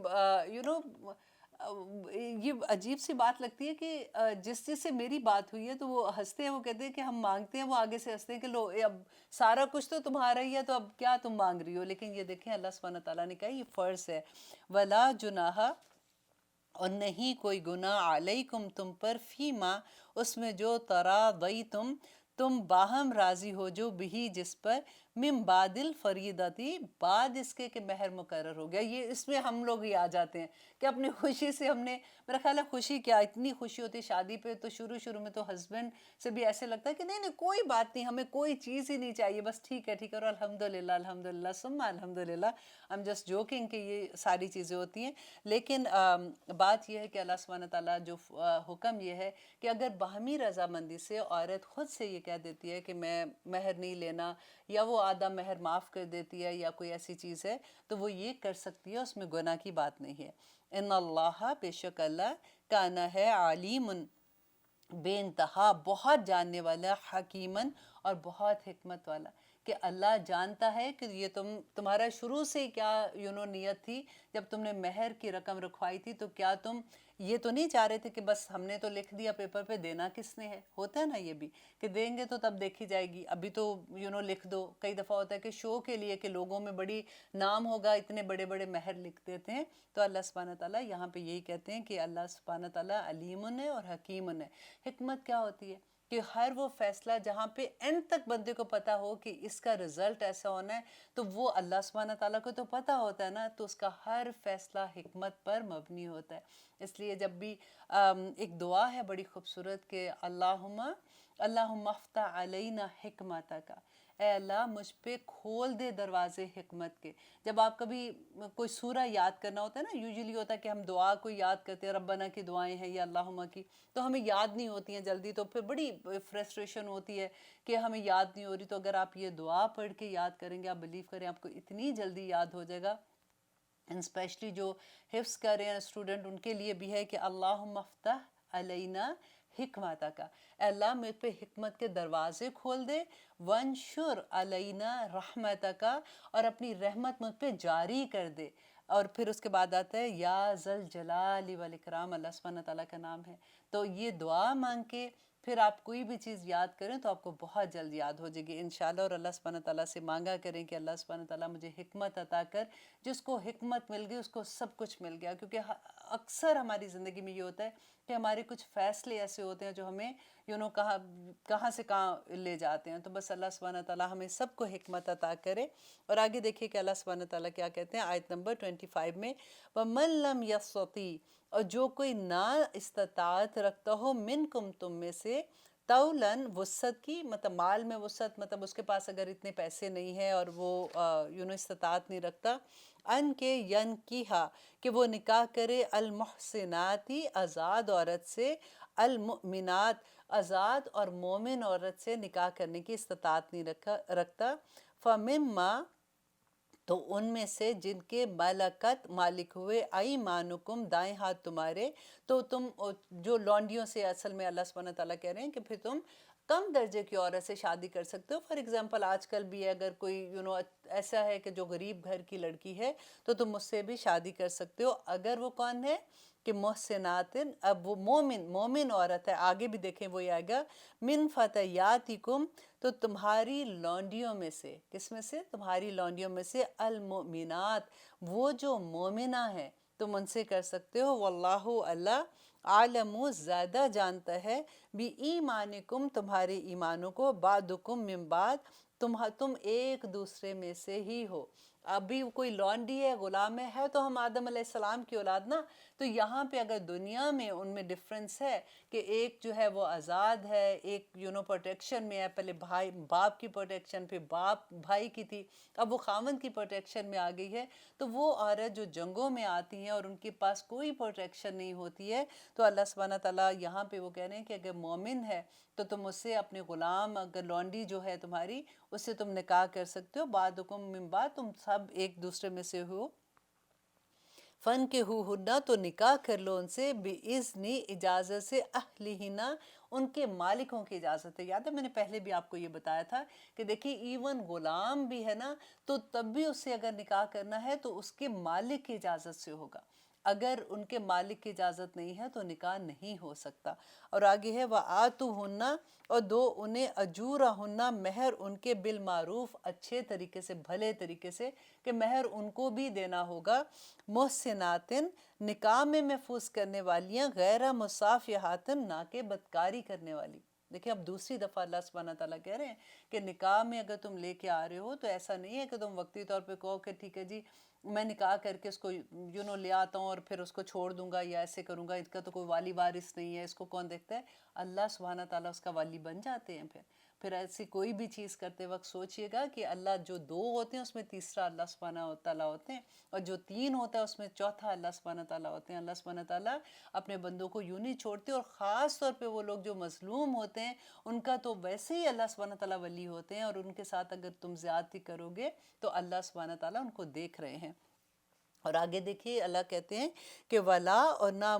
یہ عجیب سی بات لگتی ہے کہ جس سے میری بات ہوئی ہے تو وہ ہنستے ہیں, وہ کہتے ہیں کہ ہم مانگتے ہیں, وہ آگے سے ہنستے ہیں کہ لو اب سارا کچھ تو تمہارا ہی ہے تو اب کیا تم مانگ رہی ہو. لیکن یہ دیکھیں اللہ سبحانہ تعالیٰ نے کہا یہ فرض ہے. ولا جناح, اور نہیں کوئی گناہ, علیکم, تم پر, فیما, اس میں, جو تراضیتم, تم باہم راضی ہو جو بھی, جس پر, من بعدل فریدتی، بعد اس کے کہ مہر مقرر ہو گیا. یہ اس میں ہم لوگ ہی آ جاتے ہیں کہ اپنی خوشی سے ہم نے، میرا خیال ہے خوشی کیا، اتنی خوشی ہوتی ہے شادی پہ تو شروع میں تو ہسبینڈ سے بھی ایسے لگتا ہے کہ نہیں نہیں کوئی بات نہیں، ہمیں کوئی چیز ہی نہیں چاہیے، بس ٹھیک ہے اور الحمدللہ الحمدللہ ثم الحمدللہ. I'm just joking کہ یہ ساری چیزیں ہوتی ہیں. لیکن بات یہ ہے کہ اللہ سبحانہ تعالیٰ جو حکم یہ ہے کہ اگر باہمی رضامندی سے عورت خود سے یہ کہہ دیتی ہے کہ میں مہر نہیں لینا، یا وہ آدھا مہر معاف کر دیتی ہے یا کوئی ایسی چیز ہے، تو وہ یہ کر سکتی ہے، اس میں گناہ کی بات نہیں ہے. ان اللہ، بے شک اللہ، کان ہے علیم، بے انتہا بہت جاننے والا، حکیمن اور بہت حکمت والا. کہ اللہ جانتا ہے کہ یہ تمہارا شروع سے کیا نیت تھی. جب تم نے مہر کی رقم رکھوائی تھی تو کیا تم یہ تو نہیں چاہ رہے تھے کہ بس ہم نے تو لکھ دیا پیپر پہ، دینا کس نے ہے. ہوتا ہے نا یہ بھی کہ دیں گے تو تب دیکھی جائے گی، ابھی تو لکھ دو. کئی دفعہ ہوتا ہے کہ شو کے لیے کہ لوگوں میں بڑی نام ہوگا، اتنے بڑے بڑے مہر لکھ دیتے ہیں. تو اللہ سبحانہ تعالیٰ یہاں پہ یہی کہتے ہیں کہ اللہ سبحانہ تعالیٰ علیمن ہے اور حکیمن ہے. حکمت کیا ہوتی ہے کہ ہر وہ فیصلہ جہاں پہ اینڈ تک بندے کو پتا ہو کہ اس کا رزلٹ ایسا ہونا ہے، تو وہ اللہ سبحانہ تعالیٰ کو تو پتا ہوتا ہے نا، تو اس کا ہر فیصلہ حکمت پر مبنی ہوتا ہے. اس لیے جب بھی ایک دعا ہے بڑی خوبصورت کہ اللہم افتح علینا حکمتک، اے اللہ مجھ پہ کھول دے دروازے حکمت کے. جب آپ کبھی کوئی سورہ یاد کرنا ہوتا ہے نا، یوزلی ہوتا ہے کہ ہم دعا کو یاد کرتے ہیں، ربنا کی دعائیں ہیں یا اللہم کی، تو ہمیں یاد نہیں ہوتی ہیں جلدی، تو پھر بڑی فرسٹریشن ہوتی ہے کہ ہمیں یاد نہیں ہو رہی. تو اگر آپ یہ دعا پڑھ کے یاد کریں گے، آپ بلیو کریں آپ کو اتنی جلدی یاد ہو جائے گا. اسپیشلی جو حفظ کر رہے ہیں اسٹوڈنٹ، ان کے لیے بھی ہے کہ اللہم افتح علینا حکمتک، اے اللہ مجھ پہ حکمت کے دروازے کھول دے. وانشر علینا رحمتک، اور اپنی رحمت مجھ پہ جاری کر دے. اور پھر اس کے بعد آتا ہے یا ذل جلال والاکرام، اللہ سبحانہ تعالیٰ کا نام ہے. تو یہ دعا مانگ کے پھر آپ کوئی بھی چیز یاد کریں تو آپ کو بہت جلد یاد ہو جائے گی انشاءاللہ. اور اللہ سبحانہ تعالیٰ سے مانگا کریں کہ اللہ سبحانہ تعالیٰ مجھے حکمت عطا کر. جس کو حکمت مل گئی اس کو سب کچھ مل گیا. کیونکہ اکثر ہماری زندگی میں یہ ہوتا ہے کہ ہمارے کچھ فیصلے ایسے ہوتے ہیں جو ہمیں کہاں سے کہاں لے جاتے ہیں. تو بس اللہ سبحانہ تعالیٰ ہمیں سب کو حکمت عطا کرے. اور آگے دیکھیے کہ اللہ سبحانہ تعالیٰ کیا کہتے ہیں آیت نمبر 25 میں، وَمَن لَّمْ يَسْتَطِعْ، اور جو کوئی نا استطاعت رکھتا ہو منکم تم میں سے، طولاً وسعت کی، مطلب مال میں وسعت، مطلب اس کے پاس اگر اتنے پیسے نہیں ہیں اور وہ استطاعت نہیں رکھتا، ان کے ینکیہا، کہ وہ نکاح کرے، المحسناتی، آزاد عورت سے، المؤمنات، آزاد اور مومن عورت سے نکاح کرنے کی استطاعت نہیں رکھتا، فمما، تو ان میں سے جن کے ملکت، مالک ہوئے، ایمانکم، دائیں ہاتھ تمہارے. تو تم جو لونڈیوں سے اصل میں اللہ سبحانہ تعالیٰ کہہ رہے ہیں کہ پھر تم کم درجے کی عورت سے شادی کر سکتے ہو. فار ایگزامپل آج کل بھی اگر کوئی ایسا ہے کہ جو غریب گھر کی لڑکی ہے تو تم اس سے بھی شادی کر سکتے ہو، اگر وہ کون ہے کہ محسنات، اب وہ مومن عورت ہے. آگے بھی دیکھیں وہ آئے گا، من فتیاتکم، تو تمہاری لونڈیوں میں سے. کس میں سے؟ تمہاری لونڈیوں میں سے، المؤمنات، وہ جو مومنہ ہیں، تم ان سے کر سکتے ہو. واللہ، اللہ، عالم، زیادہ جانتا ہے، بی ایمانکم، تمہارے ایمانوں کو، بعدکم من بعد، تم ایک دوسرے میں سے ہی ہو. ابھی کوئی لونڈی ہے، غلام ہے تو ہم آدم علیہ السلام کی اولاد نا. تو یہاں پہ اگر دنیا میں ان میں ڈفرنس ہے کہ ایک جو ہے وہ آزاد ہے، ایک پروٹیکشن میں ہے، پہلے باپ کی پروٹیکشن، پھر باپ بھائی کی تھی، اب وہ خاوند کی پروٹیکشن میں آ گئی ہے. تو وہ عورت جو جنگوں میں آتی ہیں اور ان کے پاس کوئی پروٹیکشن نہیں ہوتی ہے، تو اللہ سبحانہ تعالیٰ یہاں پہ وہ کہہ رہے ہیں کہ اگر مومن ہے تو تم اس سے اپنے غلام، اگر لونڈی جو ہے تمہاری، اس سے تم نکاح کر سکتے ہو. بعدکم من بعد، تم سب ایک دوسرے میں سے ہو. فن کے ہُنّا، تو نکاح کر لو ان سے، بِإِذْنِ، اجازت سے، اہلہنہ، ان کے مالکوں کی اجازت ہے. یاد ہے میں نے پہلے بھی آپ کو یہ بتایا تھا کہ دیکھیے ایون غلام بھی ہے نا، تو تب بھی اس سے اگر نکاح کرنا ہے تو اس کے مالک کی اجازت سے ہوگا. اگر ان کے مالک کی اجازت نہیں ہے تو نکاح نہیں ہو سکتا. اور آگے ہے وَآتُوهُنَّ، اور دو انہیں، اجورہن، مہر ان کے، بالمعروف، اچھے طریقے سے، بھلے طریقے سے، کہ مہر ان کو بھی دینا ہوگا. محسنات، نکاح میں محفوظ کرنے والیاں، غیر مصافحات، نہ کہ بدکاری کرنے والی. دیکھیں اب دوسری دفعہ اللہ سبحانہ تعالیٰ کہہ رہے ہیں کہ نکاح میں اگر تم لے کے آ رہے ہو تو ایسا نہیں ہے کہ تم وقتی طور پہ کہو کہ ٹھیک ہے جی میں نکاح کر کے اس کو لے آتا ہوں اور پھر اس کو چھوڑ دوں گا یا ایسے کروں گا، اس کا تو کوئی والی وارث نہیں ہے، اس کو کون دیکھتا ہے؟ اللہ سبحانہ تعالیٰ اس کا والی بن جاتے ہیں۔ پھر ایسی کوئی بھی چیز کرتے وقت سوچئے گا کہ اللہ جو 2 ہوتے ہیں اس میں تیسرا اللہ سبحانہ تعالیٰ ہوتے ہیں، اور جو 3 ہوتا ہے اس میں چوتھا اللہ سبحانہ تعالیٰ ہوتے ہیں۔ اللہ سبحانہ تعالیٰ اپنے بندوں کو یوں نہیں چھوڑتے، اور خاص طور پہ وہ لوگ جو مظلوم ہوتے ہیں ان کا تو ویسے ہی اللہ سبحانہ تعالیٰ ولی ہوتے ہیں، اور ان کے ساتھ اگر تم زیادتی کرو گے تو اللہ سبحانہ تعالیٰ ان کو دیکھ رہے ہیں۔ اور آگے دیکھیے اللہ کہتے ہیں کہ ولا، اور نہ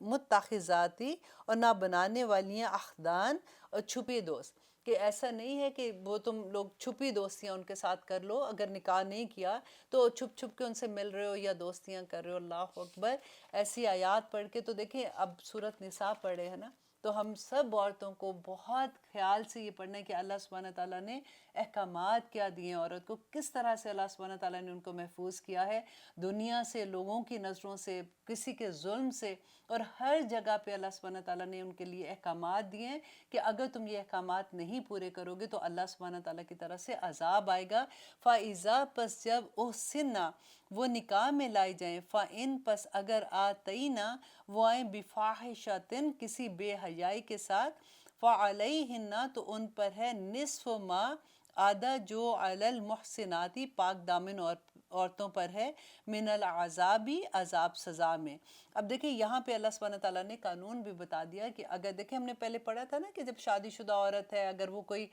متخذاتی، اور نہ بنانے والی اخدان، اور چھپے دوست، کہ ایسا نہیں ہے کہ وہ تم لوگ چھپی دوستیاں ان کے ساتھ کر لو، اگر نکاح نہیں کیا تو چھپ چھپ کے ان سے مل رہے ہو یا دوستیاں کر رہے ہو۔ اللہ اکبر! ایسی آیات پڑھ کے تو دیکھیں، اب سورۃ نساء پڑھے ہیں نا، تو ہم سب عورتوں کو بہت خیال سے یہ پڑھنا ہے کہ اللہ سبحانہ تعالیٰ نے احکامات کیا دیے ہیں عورت کو، کس طرح سے اللہ سبحانہ تعالیٰ نے ان کو محفوظ کیا ہے دنیا سے، لوگوں کی نظروں سے، کسی کے ظلم سے، اور ہر جگہ پہ اللہ سبحانہ تعالیٰ نے ان کے لیے احکامات دیے ہیں کہ اگر تم یہ احکامات نہیں پورے کرو گے تو اللہ سبحانہ تعالیٰ کی طرف سے عذاب آئے گا۔ فَإِذَا، پس جب احسنّا، وہ نکاح میں لائی جائیں، فَإِن، پس اگر آتینا، وہ آئیں بفاحشۃ، کسی بے حیائی کے ساتھ، فعلیہن، تو ان پر ہے نصف ما، آدھا جو علی المحسناتی، پاک دامن عورتوں پر ہے، من العذابی، عذاب سزا میں۔ اب دیکھیں یہاں پہ اللہ سبحانہ تعالیٰ نے قانون بھی بتا دیا کہ اگر دیکھیں ہم نے پہلے پڑھا تھا نا کہ جب شادی شدہ عورت ہے اگر وہ کوئی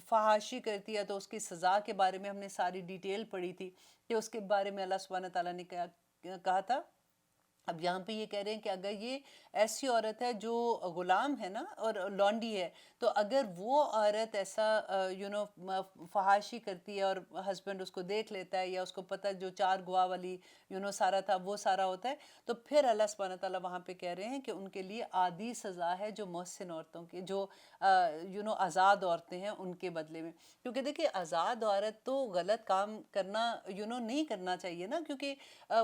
فحاشی کرتی ہے تو اس کی سزا کے بارے میں ہم نے ساری ڈیٹیل پڑھی تھی کہ اس کے بارے میں اللہ سبحانہ تعالیٰ نے کہا تھا۔ اب یہاں پہ یہ کہہ رہے ہیں کہ اگر یہ ایسی عورت ہے جو غلام ہے نا اور لونڈی ہے، تو اگر وہ عورت ایسا فحاشی کرتی ہے اور ہسبینڈ اس کو دیکھ لیتا ہے یا اس کو پتہ جو 4 گواہ والی سارا تھا وہ سارا ہوتا ہے، تو پھر اللہ سبحانہ تعالیٰ وہاں پہ کہہ رہے ہیں کہ ان کے لیے آدھی سزا ہے جو محسن عورتوں کی، جو آزاد عورتیں ہیں ان کے بدلے میں۔ کیونکہ دیکھیں آزاد عورت تو غلط کام کرنا نہیں کرنا چاہیے نا، کیونکہ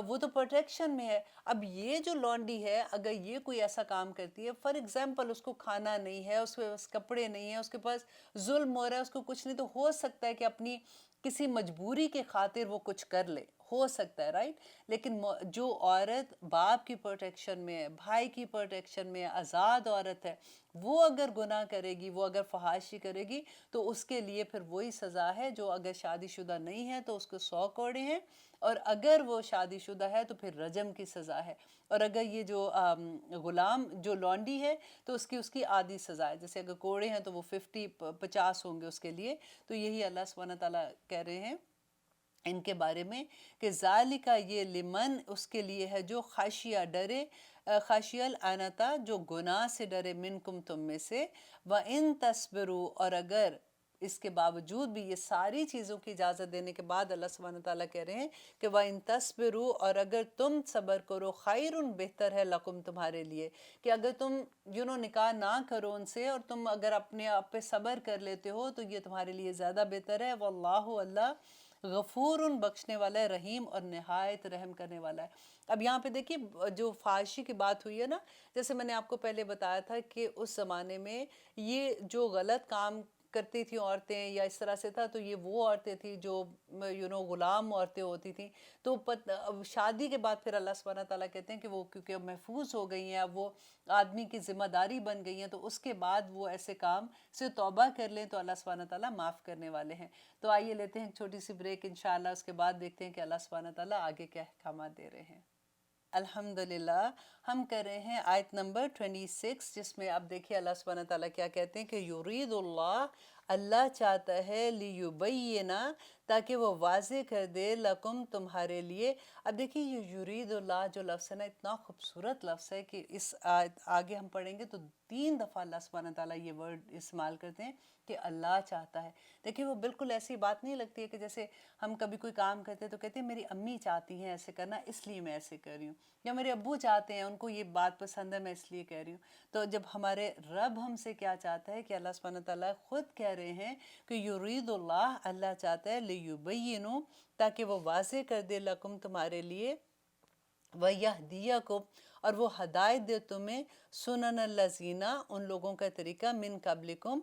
وہ تو پروٹیکشن میں ہے۔ اب یہ جو لونڈی ہے اگر یہ کوئی ایسا کام کرتی ہے، فار ایگزامپل اس کو کھانا نہیں ہے، اس کے پاس کپڑے نہیں ہیں، اس کے پاس ظلم ہو رہا ہے، اس کو کچھ نہیں، تو ہو سکتا ہے کہ اپنی کسی مجبوری کے خاطر وہ کچھ کر لے، ہو سکتا ہے، رائٹ؟ لیکن جو عورت باپ کی پروٹیکشن میں ہے، بھائی کی پروٹیکشن میں ہے، آزاد عورت ہے، وہ اگر گناہ کرے گی، وہ اگر فحاشی کرے گی تو اس کے لیے پھر وہی سزا ہے جو اگر شادی شدہ نہیں ہے تو اس کو 100 کوڑے ہیں، اور اگر وہ شادی شدہ ہے تو پھر رجم کی سزا ہے، اور اگر یہ جو غلام جو لونڈی ہے تو اس کی آدھی سزا ہے، جیسے اگر کوڑے ہیں تو وہ 50 ہوں گے اس کے لیے۔ تو یہی اللہ سبحانہ تعالیٰ کہہ رہے ہیں ان کے بارے میں کہ ذالک، یہ لمن، اس کے لیے ہے جو خاشیہ ڈرے، خاشیہ العنتا، جو گناہ سے ڈرے، منکم، تم میں سے، وَإِن تَصْبِرُوا، اور اگر اس کے باوجود بھی یہ ساری چیزوں کی اجازت دینے کے بعد اللہ سبحانہ تعالیٰ کہہ رہے ہیں کہ وَإِن تَصْبِرُوا، اور اگر تم صبر کرو، خَيْرٌ، بہتر ہے، لَكُمْ، تمہارے لیے، کہ اگر تم نکاح نہ کرو ان سے اور تم اگر اپنے آپ پہ صبر کر لیتے ہو تو یہ تمہارے لیے زیادہ بہتر ہے۔ وَاللَّهُ، اللہ، غفور، بخشنے والا ہے، رحیم، اور نہایت رحم کرنے والا ہے۔ اب یہاں پہ دیکھیے جو فحاشی کی بات ہوئی ہے نا، جیسے میں نے آپ کو پہلے بتایا تھا کہ اس زمانے میں یہ جو غلط کام کرتی تھیں عورتیں یا اس طرح سے تھا، تو یہ وہ عورتیں تھیں جو غلام عورتیں ہوتی تھیں، تو شادی کے بعد پھر اللہ سبحانہ تعالیٰ کہتے ہیں کہ وہ کیونکہ اب محفوظ ہو گئی ہیں، اب وہ آدمی کی ذمہ داری بن گئی ہیں، تو اس کے بعد وہ ایسے کام سے توبہ کر لیں تو اللہ سبحانہ تعالیٰ معاف کرنے والے ہیں۔ تو آئیے لیتے ہیں ایک چھوٹی سی بریک، انشاءاللہ اس کے بعد دیکھتے ہیں کہ اللہ سبحانہ تعالیٰ آگے کیا احکامات دے رہے ہیں۔ الحمدللہ، ہم کر رہے ہیں آیت نمبر 26، جس میں آپ دیکھیں اللہ سبحانہ تعالیٰ کیا کہتے ہیں کہ یرید اللہ، اللہ چاہتا ہے، لیبینا، تاکہ وہ واضح کر دے، لکم، تمہارے لیے۔ اب دیکھیں یہ یرید اللہ جو لفظ ہے نا، اتنا خوبصورت لفظ ہے کہ اس آیت آگے ہم پڑھیں گے تو 3 دفعہ اللہ سبحانہ تعالیٰ یہ ورڈ استعمال کرتے ہیں کہ اللہ چاہتا ہے۔ دیکھیں وہ بالکل ایسی بات نہیں لگتی ہے کہ جیسے ہم کبھی کوئی کام کرتے ہیں تو کہتے ہیں میری امی چاہتی ہیں ایسے کرنا اس لیے میں ایسے کر رہی ہوں، یا میرے ابو چاہتے ہیں، ان کو یہ بات پسند ہے میں اس لیے کہہ رہی ہوں۔ تو جب ہمارے رب ہم سے کیا چاہتا ہے کہ اللہ سبحانہ تعالیٰ خود کہہ رہے ہیں کہ یرید اللہ، اللہ چاہتا ہے، لیبینوا، تاکہ وہ واضح کر دے، لکم، تمہارے لیے، وَيَهْدِيَكُمْ، اور وہ ہدایت دے تمہیں سنن الذین ان لوگوں کا طریقہ من قبلکم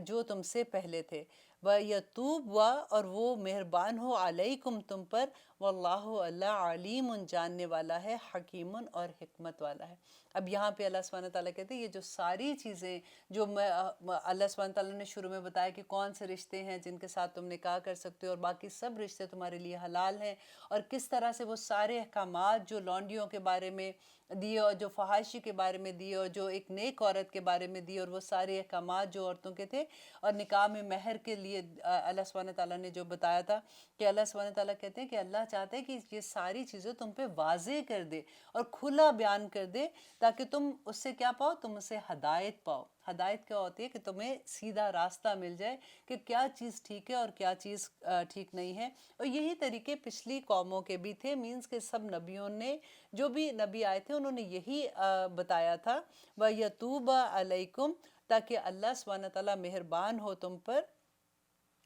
جو تم سے پہلے تھے، وَيَتُوبَ اور وہ مہربان ہو علیکم تم پر، واللہ اللہ علیم جاننے والا ہے، حکیم اور حکمت والا ہے۔ اب یہاں پہ اللہ سبحانہ تعالیٰ کہتے ہیں یہ جو ساری چیزیں جو اللہ سبحانہ تعالیٰ نے شروع میں بتایا کہ کون سے رشتے ہیں جن کے ساتھ تم نکاح کر سکتے ہو اور باقی سب رشتے تمہارے لیے حلال ہیں، اور کس طرح سے وہ سارے احکامات جو لونڈیوں کے بارے میں دیے اور جو فحاشی کے بارے میں دیے اور جو ایک نیک عورت کے بارے میں دیے، اور وہ سارے احکامات جو عورتوں کے تھے، اور نکاح میں مہر کے لیے اللہ سبحانہ تعالیٰ نے جو بتایا تھا کہ اللہ سبحانہ تعالیٰ کہتے ہیں کہ اللہ چاہتے ہیں کہ یہ ساری چیزیں تم پہ واضح کر دے اور کھلا بیان کر دے، تاکہ تم اس سے کیا پاؤ، تم اس سے ہدایت پاؤ۔ ہدایت کیا ہوتی ہے؟ کہ تمہیں سیدھا راستہ مل جائے کہ کیا چیز ٹھیک ہے اور کیا چیز ٹھیک نہیں ہے۔ اور یہی طریقے پچھلی قوموں کے بھی تھے، مینز کہ سب نبیوں نے، جو بھی نبی آئے تھے انہوں نے یہی بتایا تھا، وَيَتُوبَ عَلَيْكُمْ تاکہ اللہ سبحانہ تعالیٰ مہربان ہو تم پر،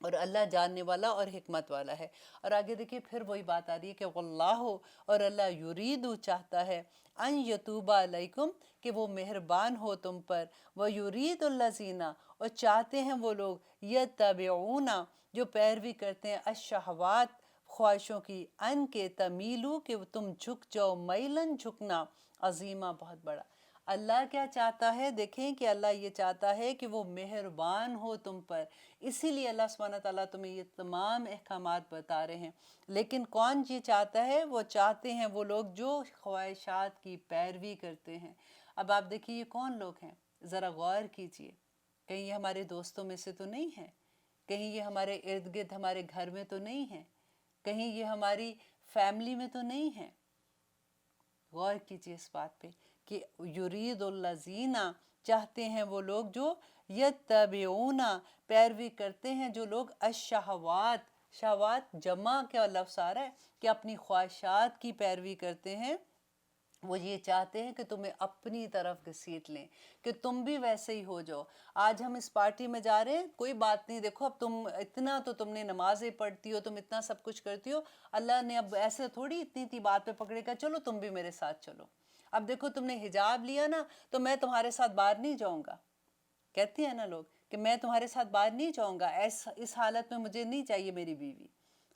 اور اللہ جاننے والا اور حکمت والا ہے۔ اور آگے دیکھیے پھر وہی بات آ رہی ہے کہ واللہ اور اللہ یریدو چاہتا ہے، ان یتوب علیکم کہ وہ مہربان ہو تم پر، ویرید الذین اور چاہتے ہیں وہ لوگ یتبعون جو پیروی کرتے ہیں الشہوات خواہشوں کی، ان کے تمیلو کہ تم جھک جاؤ، میلن جھکنا، عظیمہ بہت بڑا۔ اللہ کیا چاہتا ہے؟ دیکھیں کہ اللہ یہ چاہتا ہے کہ وہ مہربان ہو تم پر، اسی لیے اللہ سبحانہ تعالیٰ تمہیں یہ تمام احکامات بتا رہے ہیں۔ لیکن کون یہ چاہتا ہے؟ وہ چاہتے ہیں وہ لوگ جو خواہشات کی پیروی کرتے ہیں۔ اب آپ دیکھیے یہ کون لوگ ہیں؟ ذرا غور کیجئے، کہیں یہ ہمارے دوستوں میں سے تو نہیں ہیں؟ کہیں یہ ہمارے ارد گرد ہمارے گھر میں تو نہیں ہیں؟ کہیں یہ ہماری فیملی میں تو نہیں ہیں؟ غور کیجئے اس بات پہ کہ یرید الذین چاہتے ہیں وہ لوگ جو یتبعون پیروی کرتے ہیں، جو لوگ الشہوات، شہوات جمع کا لفظ آ رہا ہے کہ اپنی خواہشات کی پیروی کرتے ہیں، وہ یہ چاہتے ہیں کہ تمہیں اپنی طرف گھسیٹ لیں، کہ تم بھی ویسے ہی ہو جاؤ۔ آج ہم اس پارٹی میں جا رہے ہیں، کوئی بات نہیں، دیکھو اب تم اتنا تو تم نے نمازیں پڑھتی ہو، تم اتنا سب کچھ کرتی ہو، اللہ نے اب ایسے تھوڑی اتنی بات پہ پکڑے گا، چلو تم بھی میرے ساتھ چلو۔ اب دیکھو تم نے حجاب لیا نا تو میں تمہارے ساتھ باہر نہیں جاؤں گا، کہتی ہیں نا لوگ کہ میں تمہارے ساتھ باہر نہیں جاؤں گا، اس حالت میں مجھے نہیں چاہیے میری بیوی۔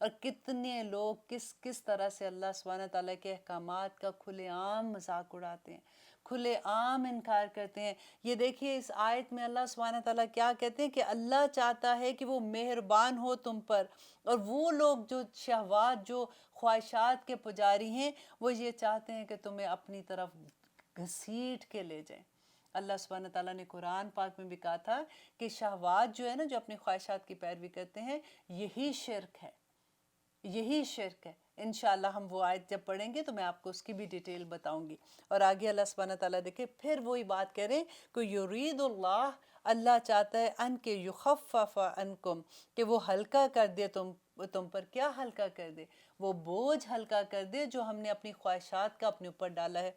اور کتنے لوگ کس طرح سے اللہ سبحانہ تعالیٰ کے احکامات کا کھلے عام مذاق اڑاتے ہیں، کھلے عام انکار کرتے ہیں۔ یہ دیکھیے اس آیت میں اللہ سبحانہ تعالیٰ کیا کہتے ہیں کہ اللہ چاہتا ہے کہ وہ مہربان ہو تم پر، اور وہ لوگ جو شہوات، جو خواہشات کے پجاری ہیں، وہ یہ چاہتے ہیں کہ تمہیں اپنی طرف گھسیٹ کے لے جائیں۔ اللہ سبحانہ تعالیٰ نے قرآن پاک میں بھی کہا تھا کہ شہوات جو ہے نا، جو اپنی خواہشات کی پیروی کرتے ہیں، یہی شرک ہے، یہی شرک ہے۔ انشاءاللہ ہم وہ آیت جب پڑھیں گے تو میں آپ کو اس کی بھی ڈیٹیل بتاؤں گی۔ اور آگے اللہ سبحانہ تعالیٰ دیکھیں پھر وہی بات کہہ رہے ہیں کہ یرید اللہ، اللہ چاہتا ہے ان کے یخفف عنکم کہ وہ ہلکا کر دے تم پر۔ کیا ہلکا کر دے؟ وہ بوجھ ہلکا کر دے جو ہم نے اپنی خواہشات کا اپنے اوپر ڈالا ہے۔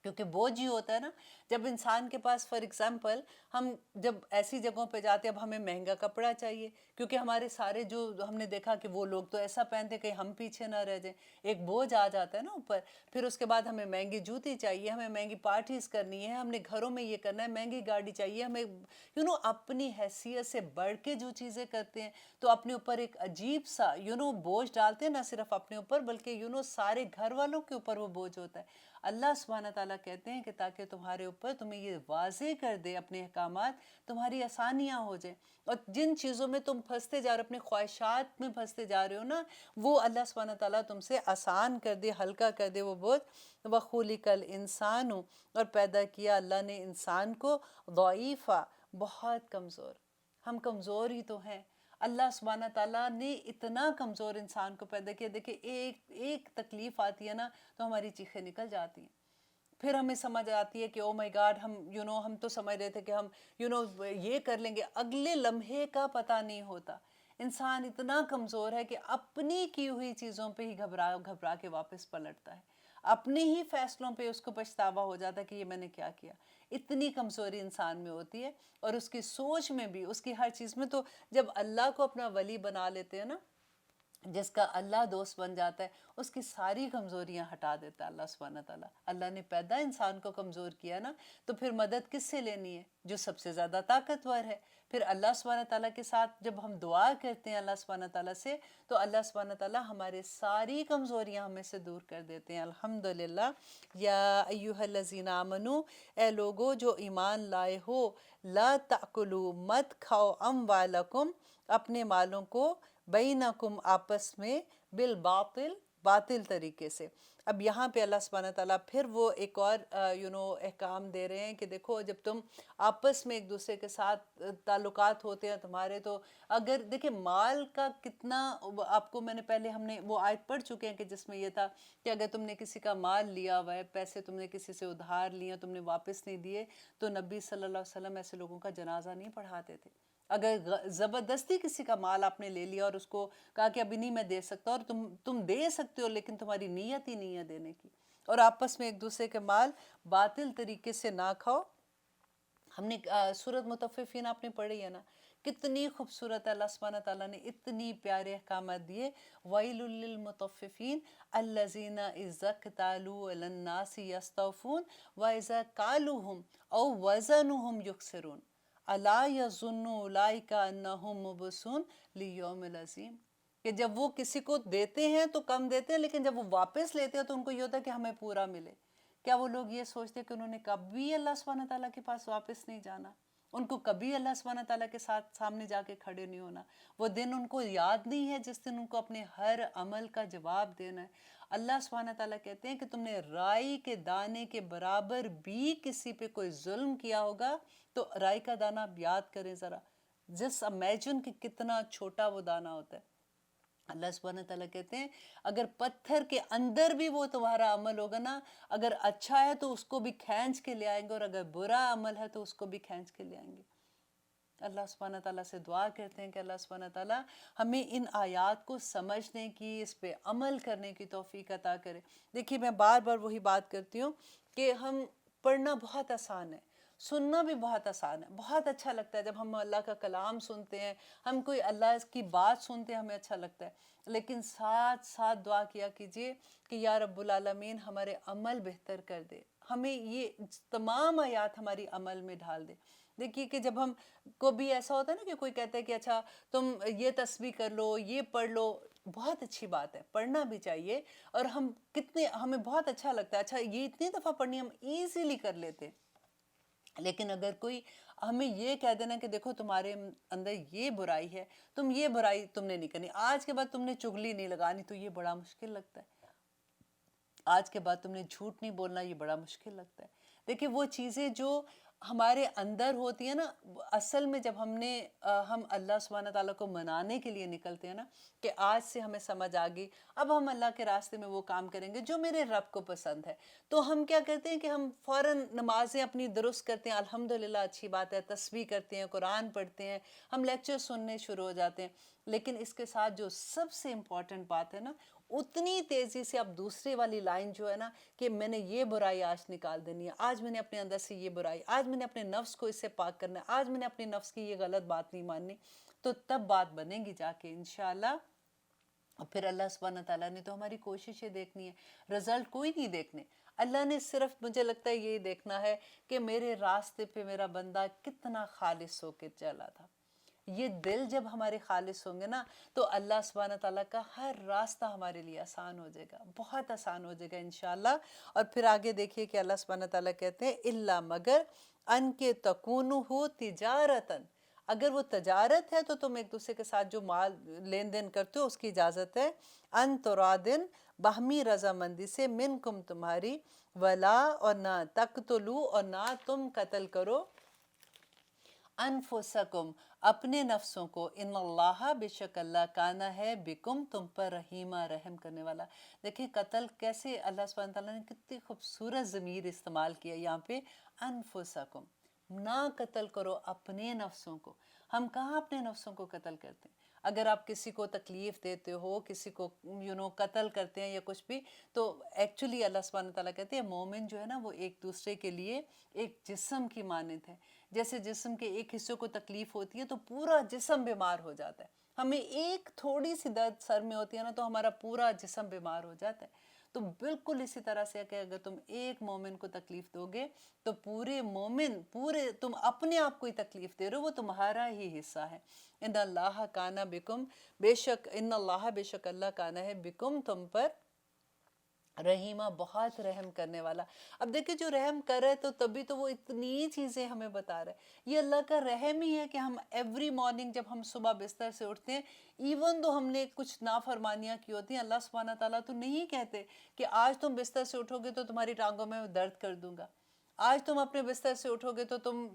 کیونکہ بوجھ ہی ہوتا ہے نا جب انسان کے پاس، فار ایگزامپل ہم جب ایسی جگہوں پہ جاتے ہیں، اب ہمیں مہنگا کپڑا چاہیے کیونکہ ہمارے سارے جو ہم نے دیکھا کہ وہ لوگ تو ایسا پہنتے کہ ہم پیچھے نہ رہ جائیں، ایک بوجھ آ جاتا ہے نا اوپر۔ پھر اس کے بعد ہمیں مہنگی جوتی چاہیے، ہمیں مہنگی پارٹیز کرنی ہے، ہم نے گھروں میں یہ کرنا ہے، مہنگی گاڑی چاہیے ہمیں، اپنی حیثیت سے بڑھ کے جو چیزیں کرتے ہیں تو اپنے اوپر ایک عجیب سا بوجھ ڈالتے ہیں، نہ صرف اپنے اوپر بلکہ سارے گھر والوں کے اوپر وہ بوجھ ہوتا ہے۔ اللہ سبحانہ تعالیٰ کہتے ہیں کہ تاکہ تمہارے اوپر تمہیں یہ واضح کر دے اپنے احکامات، تمہاری آسانیاں ہو جائیں، اور جن چیزوں میں تم پھنستے جا رہے ہو، اپنے خواہشات میں پھنستے جا رہے ہو نا، وہ اللہ سبحانہ تعالیٰ تم سے آسان کر دے، ہلکا کر دے وہ بوجھ۔ وَخُلِقَ الْإِنسَانُ اور پیدا کیا اللہ نے انسان کو ضعیفہ، بہت کمزور۔ ہم کمزور ہی تو ہیں۔ اللہ سبحانہ تعالیٰ نے اتنا کمزور انسان کو پیدا کیا، دیکھیں ایک تکلیف آتی ہے نا تو ہماری چیخیں نکل جاتی ہیں۔ پھر ہمیں سمجھ آتی ہے کہ او مائی گاڈ، ہم تو سمجھ رہے تھے کہ ہم یہ کر لیں گے، اگلے لمحے کا پتہ نہیں ہوتا۔ انسان اتنا کمزور ہے کہ اپنی کی ہوئی چیزوں پہ ہی گھبرا کے واپس پلٹتا ہے، اپنے ہی فیصلوں پہ اس کو پچھتاوا ہو جاتا ہے کہ یہ میں نے کیا کیا۔ اتنی کمزوری انسان میں ہوتی ہے، اور اس کی سوچ میں بھی، اس کی ہر چیز میں۔ تو جب اللہ کو اپنا ولی بنا لیتے ہیں نا جس کا اللہ دوست بن جاتا ہے اس کی ساری کمزوریاں ہٹا دیتا ہے اللہ سبحانہ تعالیٰ۔ اللہ نے پیدا انسان کو کمزور کیا نا، تو پھر مدد کس سے لینی ہے؟ جو سب سے زیادہ طاقتور ہے۔ پھر اللہ سبحانہ تعالیٰ کے ساتھ جب ہم دعا کرتے ہیں اللہ سبحانہ تعالیٰ سے، تو اللہ سبحانہ تعالیٰ ہمارے ساری کمزوریاں ہمیں سے دور کر دیتے ہیں۔ الحمدللہ۔ یا ایہا الذین آمنو، اے لوگو جو ایمان لائے ہو، لا تأکلوا، مت کھاؤ، اموالکم، اپنے مالوں کو، بینکم، آپس میں، بالباطل، باطل طریقے سے۔ اب یہاں پہ اللہ سبحانہ تعالیٰ پھر وہ ایک اور احکام دے رہے ہیں کہ دیکھو جب تم آپس میں ایک دوسرے کے ساتھ تعلقات ہوتے ہیں تمہارے، تو اگر دیکھیں مال کا کتنا، آپ کو میں نے پہلے ہم نے وہ آیت پڑھ چکے ہیں کہ جس میں یہ تھا کہ اگر تم نے کسی کا مال لیا ہوا ہے، پیسے تم نے کسی سے ادھار لیا، تم نے واپس نہیں دیے، تو نبی صلی اللہ علیہ وسلم ایسے لوگوں کا جنازہ نہیں پڑھاتے تھے۔ اگر زبردستی کسی کا مال آپ نے لے لیا اور اس کو کہا کہ ابھی نہیں میں دے سکتا، اور تم دے سکتے ہو لیکن تمہاری نیت ہی نہیں ہے دینے کی، اور آپس میں ایک دوسرے کے مال باطل طریقے سے نہ کھاؤ۔ ہم نے سورۃ مطففین آپ نے پڑھی ہے نا، کتنی خوبصورت ہے، اللہ سبحانہ تعالیٰ نے اتنی پیارے احکامات دیے۔ وَيْلٌ لِّلْمُطَفِّفِينَ الَّذِينَ إِذَا اكْتَالُوا عَلَى النَّاسِ يَسْتَوْفُونَ وَإِذَا كَالُوهُمْ أَوْ وَزَنُوهُمْ يُخْسِرُونَ أَلَا يَظُنُّ أُولَٰئِكَ أَنَّهُم مُّبْعَثُونَ لِيَوْمٍ عَظِيمٍ، کہ جب وہ کسی کو دیتے ہیں تو کم دیتے ہیں، لیکن جب وہ واپس لیتے ہیں تو ان کو یہ ہوتا ہے کہ ہمیں پورا ملے۔ کیا وہ لوگ یہ سوچتے کہ انہوں نے کبھی اللہ سبحانہ تعالیٰ کے پاس واپس نہیں جانا؟ ان کو کبھی اللہ سبحانہ تعالیٰ کے ساتھ سامنے جا کے کھڑے نہیں ہونا؟ وہ دن ان کو یاد نہیں ہے جس دن ان کو اپنے ہر عمل کا جواب دینا ہے؟ اللہ سبحانہ تعالیٰ کہتے ہیں کہ تم نے رائی کے دانے کے برابر بھی کسی پہ کوئی ظلم کیا ہوگا، تو رائی کا دانہ آپ یاد کریں ذرا، جس امیجن کہ کتنا چھوٹا وہ دانہ ہوتا ہے۔ اللہ سبحانہ تعالیٰ کہتے ہیں اگر پتھر کے اندر بھی وہ تمہارا عمل ہوگا نا، اگر اچھا ہے تو اس کو بھی کھینچ کے لے آئیں گے، اور اگر برا عمل ہے تو اس کو بھی کھینچ کے لے آئیں گے۔ اللہ سبحانہ تعالیٰ سے دعا کرتے ہیں کہ اللہ سبحانہ تعالیٰ ہمیں ان آیات کو سمجھنے کی، اس پہ عمل کرنے کی توفیق عطا کرے۔ دیکھیے میں بار بار وہی بات کرتی ہوں کہ ہم پڑھنا بہت آسان ہے، سننا بھی بہت آسان ہے، بہت اچھا لگتا ہے جب ہم اللہ کا کلام سنتے ہیں، ہم کوئی اللہ کی بات سنتے ہیں، ہمیں اچھا لگتا ہے، لیکن ساتھ ساتھ دعا کیا کیجئے کہ یا رب العالمین ہمارے عمل بہتر کر دے، ہمیں یہ تمام آیات ہماری عمل میں ڈال دے۔ دیکھیے کہ جب ہم کو بھی ایسا ہوتا ہے نا کہ کوئی کہتا ہے کہ اچھا تم یہ تسبیح کر لو، یہ پڑھ لو، بہت اچھی بات ہے، پڑھنا بھی چاہیے، اور ہمیں بہت اچھا لگتا ہے، اچھا یہ اتنی دفعہ پڑھنی ہم ایزیلی کر لیتے ہیں۔ لیکن اگر کوئی ہمیں یہ کہہ دینا کہ دیکھو تمہارے اندر یہ برائی ہے، تم یہ برائی تم نے نہیں کرنی، آج کے بعد تم نے چغلی نہیں لگانی، تو یہ بڑا مشکل لگتا ہے۔ آج کے بعد تم نے جھوٹ نہیں بولنا، یہ بڑا مشکل لگتا ہے۔ دیکھیں وہ چیزیں جو ہمارے اندر ہوتی ہیں نا، اصل میں جب ہم اللہ سبحانہ تعالیٰ کو منانے کے لیے نکلتے ہیں نا، کہ آج سے ہمیں سمجھ آ گئی، اب ہم اللہ کے راستے میں وہ کام کریں گے جو میرے رب کو پسند ہے، تو ہم کیا کرتے ہیں کہ ہم فوراً نمازیں اپنی درست کرتے ہیں، الحمدللہ اچھی بات ہے، تسبیح کرتے ہیں، قرآن پڑھتے ہیں، ہم لیکچر سننے شروع ہو جاتے ہیں۔ لیکن اس کے ساتھ جو سب سے امپورٹنٹ بات ہے نا، اتنی تیزی سے اب دوسری والی لائن جو ہے نا کہ میں نے یہ برائی آج نکال دینی ہے، آج میں نے اپنے اندر سے یہ برائی، آج میں نے اپنے نفس کو اس سے پاک کرنا ہے، آج میں نے اپنے نفس کی یہ غلط بات نہیں ماننی، تو تب بات بنے گی جا کے انشاءاللہ۔ اور پھر اللہ سبحانہ تعالیٰ نے تو ہماری کوششیں دیکھنی ہے، رزلٹ کوئی نہیں دیکھنے۔ اللہ نے صرف مجھے لگتا ہے یہی دیکھنا ہے کہ میرے راستے پہ میرا بندہ کتنا خالص ہو کے چلا تھا۔ یہ دل جب ہمارے خالص ہوں گے نا، تو اللہ سبحانہ تعالیٰ کا ہر راستہ ہمارے لیے آسان ہو جائے گا، بہت آسان ہو جائے گا انشاءاللہ۔ اور پھر آگے دیکھیے کہ اللہ سبحانہ تعالیٰ کہتے ہیں اِلَّا، مگر، ان کے تَكُونُهُ تِجَارَةً، اگر وہ تجارت ہے تو تم ایک دوسرے کے ساتھ جو مال لین دین کرتے ہو اس کی اجازت ہے، ان ترادن، باہمی رضامندی سے، منکم، تمہاری، ولا، اور نہ، تقتلوا، اور نہ تم قتل کرو، انفسکم، اپنے نفسوں کو، ان اللہ، بے شک اللہ، کانا ہے، بکم، تم پر، رحیمہ، رحم کرنے والا۔ دیکھیں قتل کیسے اللہ سبحانہ تعالیٰ نے کتنی خوبصورت ضمیر استعمال کیا یہاں پہ، انفسکم، نہ قتل کرو اپنے نفسوں کو۔ ہم کہاں اپنے نفسوں کو قتل کرتے ہیں؟ اگر آپ کسی کو تکلیف دیتے ہو، کسی کو قتل کرتے ہیں یا کچھ بھی، تو ایکچولی اللہ سبحانہ تعالیٰ کہتے ہیں مومن جو ہے نا وہ ایک دوسرے کے لیے ایک جسم کی مانند ہے، جیسے جسم کے ایک حصے کو تکلیف ہوتی ہے تو پورا جسم بیمار ہو جاتا ہے۔ ہمیں ایک تھوڑی سی درد سر میں ہوتی ہے نا تو ہمارا پورا جسم بیمار ہو جاتا ہے. تو بالکل اسی طرح سے کہ اگر تم ایک مومن کو تکلیف دو گے تو پورے مومن، پورے تم اپنے آپ کو ہی تکلیف دے رہے ہو، وہ تمہارا ہی حصہ ہے. ان اللہ کانا بکم، بے شک ان اللہ، بے شک اللہ کانا ہے بکم تم پر، رحیمہ بہت رحم کرنے والا. اب دیکھیں جو رحم کر رہے تو تبھی تو وہ اتنی چیزیں ہمیں بتا رہے. یہ اللہ کا رحم ہی ہے کہ ہم ایوری مارننگ جب ہم صبح بستر سے اٹھتے ہیں، ایون تو ہم نے کچھ نافرمانیاں کی ہوتی ہیں، اللہ سبحانہ تعالیٰ تو نہیں کہتے کہ آج تم بستر سے اٹھو گے تو تمہاری ٹانگوں میں درد کر دوں گا، آج تم اپنے بستر سے اٹھو گے تو تم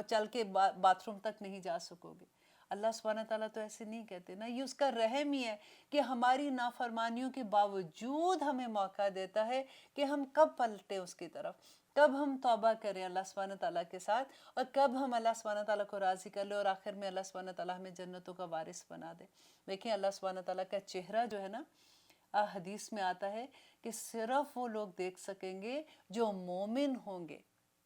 چل کے باتھ روم تک نہیں جا سکو گے. اللہ سبحانہ تعالیٰ تو ایسے نہیں کہتے نا. یہ اس کا رحم ہی ہے کہ ہماری نافرمانیوں کے باوجود ہمیں موقع دیتا ہے کہ ہم کب پلٹیں اس کی طرف، کب ہم توبہ کریں اللہ سبحانہ تعالیٰ کے ساتھ، اور کب ہم اللہ سبحانہ تعالیٰ کو راضی کر لیں اور آخر میں اللہ سبحانہ تعالیٰ ہمیں جنتوں کا وارث بنا دے. دیکھیں اللہ سبحانہ تعالیٰ کا چہرہ جو ہے نا، حدیث میں آتا ہے کہ صرف وہ لوگ دیکھ سکیں گے جو مومن ہوں گے.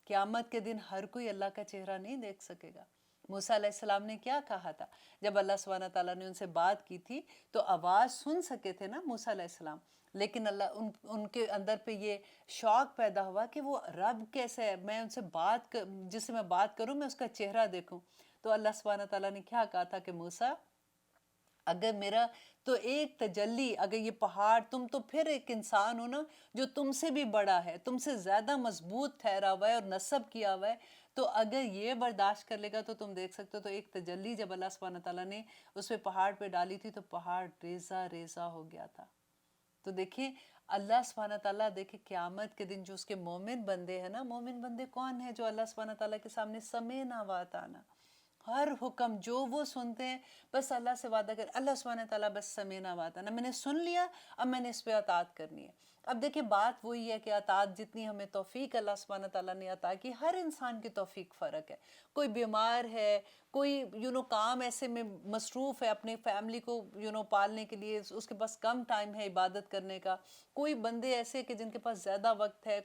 قیامت کے دن ہر کوئی اللہ کا چہرہ نہیں دیکھ سکے گا. موسیٰ علیہ السلام نے کیا کہا تھا جب اللہ سبحانہ تعالیٰ نے ان سے بات کی تھی؟ تو آواز سن سکے تھے نا موسیٰ علیہ السلام، لیکن اللہ ان کے اندر پہ یہ شوق پیدا ہوا کہ وہ رب کیسے ہے، میں ان سے جس سے میں بات کروں میں اس کا چہرہ دیکھوں. تو اللہ سبحانہ تعالیٰ نے کیا کہا تھا کہ موسیٰ، اگر میرا تو ایک تجلی، اگر یہ پہاڑ، تم تو پھر ایک انسان ہو نا جو تم سے بھی بڑا ہے، تم سے زیادہ مضبوط ٹھہرا ہوا ہے اور نصب کیا ہوا ہے، تو اگر یہ برداشت کر لے گا تو تم دیکھ سکتے ہو. تو ایک تجلی جب اللہ سبحانہ تعالیٰ نے اس پہ پہاڑ پہ ڈالی تھی تو پہاڑ ریزہ ریزہ ہو گیا تھا. تو دیکھیں اللہ سبحانہ تعالیٰ، دیکھیں قیامت کے دن جو اس کے مومن بندے ہیں نا، مومن بندے کون ہیں؟ جو اللہ سبحانہ تعالیٰ کے سامنے سمینا واتانا، ہر حکم جو وہ سنتے ہیں بس اللہ سے وعدہ کر، اللہ سبحانہ تعالیٰ بس سمینا واتانا، میں نے سن لیا، اب میں نے اس پہ اطاعت کرنی ہے. اب دیکھیں بات وہی ہے کہ اطاعت جتنی ہمیں توفیق اللہ سبحانہ تعالیٰ نے عطا کی، ہر انسان کی توفیق فرق ہے. کوئی بیمار ہے، کوئی کام ایسے میں مصروف ہے اپنے فیملی کو پالنے کے لیے، اس کے پاس کم ٹائم ہے عبادت کرنے کا، کوئی بندے ایسے کہ جن کے پاس زیادہ وقت ہے،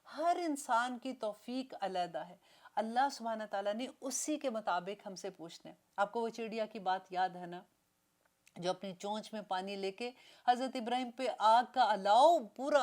ہر انسان کی توفیق علیحدہ ہے. اللہ سبحانہ تعالیٰ نے اسی کے مطابق ہم سے پوچھنا ہے. آپ کو وہ چڑیا کی بات یاد ہے نا، جو اپنی چونچ میں پانی لے کے حضرت ابراہیم پہ آگ کا الاؤ پورا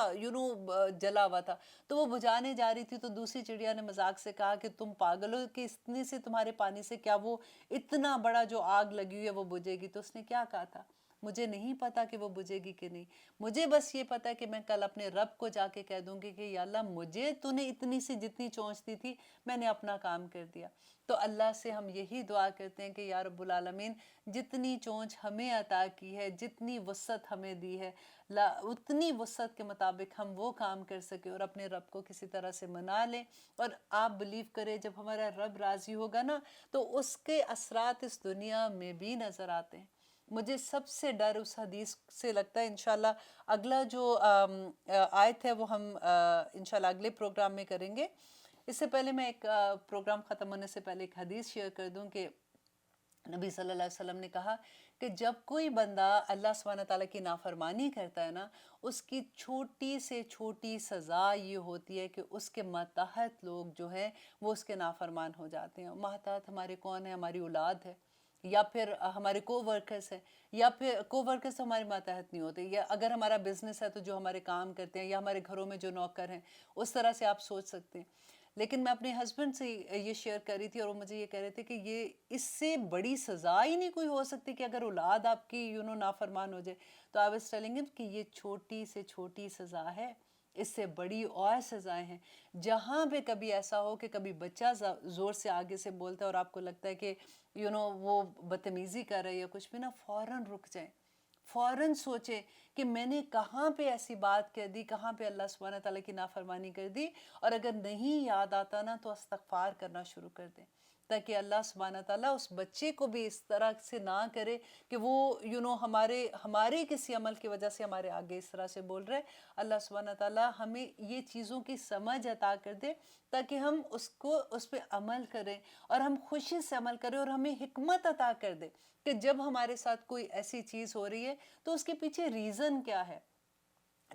جلا ہوا تھا، تو وہ بجھانے جا رہی تھی تو دوسری چڑیا نے مذاق سے کہا کہ تم پاگل ہو کہ اتنی سے تمہارے پانی سے کیا وہ اتنا بڑا جو آگ لگی ہوئی ہے وہ بجھے گی؟ تو اس نے کیا کہا تھا؟ مجھے نہیں پتا کہ وہ بجھے گی کہ نہیں، مجھے بس یہ پتا ہے کہ میں کل اپنے رب کو جا کے کہہ دوں گی کہ یا اللہ مجھے تو نے اتنی سی جتنی چونچ دی تھی میں نے اپنا کام کر دیا. تو اللہ سے ہم یہی دعا کرتے ہیں کہ یا رب العالمین جتنی چونچ ہمیں عطا کی ہے، جتنی وسعت ہمیں دی ہے، اتنی وسعت کے مطابق ہم وہ کام کر سکیں اور اپنے رب کو کسی طرح سے منا لیں. اور آپ بلیو کریں جب ہمارا رب راضی ہوگا نا تو اس کے اثرات اس دنیا میں بھی نظر آتے ہیں. مجھے سب سے ڈر اس حدیث سے لگتا ہے، انشاءاللہ اگلا جو آیت ہے وہ ہم انشاءاللہ اگلے پروگرام میں کریں گے. اس سے پہلے میں ایک پروگرام ختم ہونے سے پہلے ایک حدیث شیئر کر دوں کہ نبی صلی اللہ علیہ وسلم نے کہا کہ جب کوئی بندہ اللہ سبحانہ تعالیٰ کی نافرمانی کرتا ہے نا، اس کی چھوٹی سے چھوٹی سزا یہ ہوتی ہے کہ اس کے ماتحت لوگ جو ہیں وہ اس کے نافرمان ہو جاتے ہیں. ماتحت ہمارے کون ہیں؟ ہماری اولاد ہے، یا پھر ہمارے کو ورکرز ہیں، یا پھر کو ورکرز ہمارے ماتحت نہیں ہوتے، یا اگر ہمارا بزنس ہے تو جو ہمارے کام کرتے ہیں، یا ہمارے گھروں میں جو نوکر ہیں، اس طرح سے آپ سوچ سکتے ہیں. لیکن میں اپنے ہسبینڈ سے یہ شیئر کر رہی تھی اور وہ مجھے یہ کہہ رہے تھے کہ یہ اس سے بڑی سزا ہی نہیں کوئی ہو سکتی کہ اگر اولاد آپ کی نافرمان ہو جائے. تو I was telling him کہ یہ چھوٹی سے چھوٹی سزا ہے، اس سے بڑی اور سزائیں ہیں. جہاں پہ کبھی ایسا ہو کہ کبھی بچہ زور سے آگے سے بولتا ہے اور آپ کو لگتا ہے کہ وہ بدتمیزی کر رہا ہے یا کچھ بھی نا، فوراً رک جائیں، فوراً سوچیں کہ میں نے کہاں پہ ایسی بات کہہ دی، کہاں پہ اللہ سبحانہ تعالیٰ کی نافرمانی کر دی. اور اگر نہیں یاد آتا نا تو استغفار کرنا شروع کر دیں تاکہ اللہ سبحانہ تعالیٰ اس بچے کو بھی اس طرح سے نہ کرے کہ وہ ہمارے کسی عمل کی وجہ سے ہمارے آگے اس طرح سے بول رہے. اللہ سبحانہ تعالیٰ ہمیں یہ چیزوں کی سمجھ عطا کر دے تاکہ ہم اس پہ عمل کریں اور ہم خوشی سے عمل کریں، اور ہمیں حکمت عطا کر دے کہ جب ہمارے ساتھ کوئی ایسی چیز ہو رہی ہے تو اس کے پیچھے ریزن کیا ہے.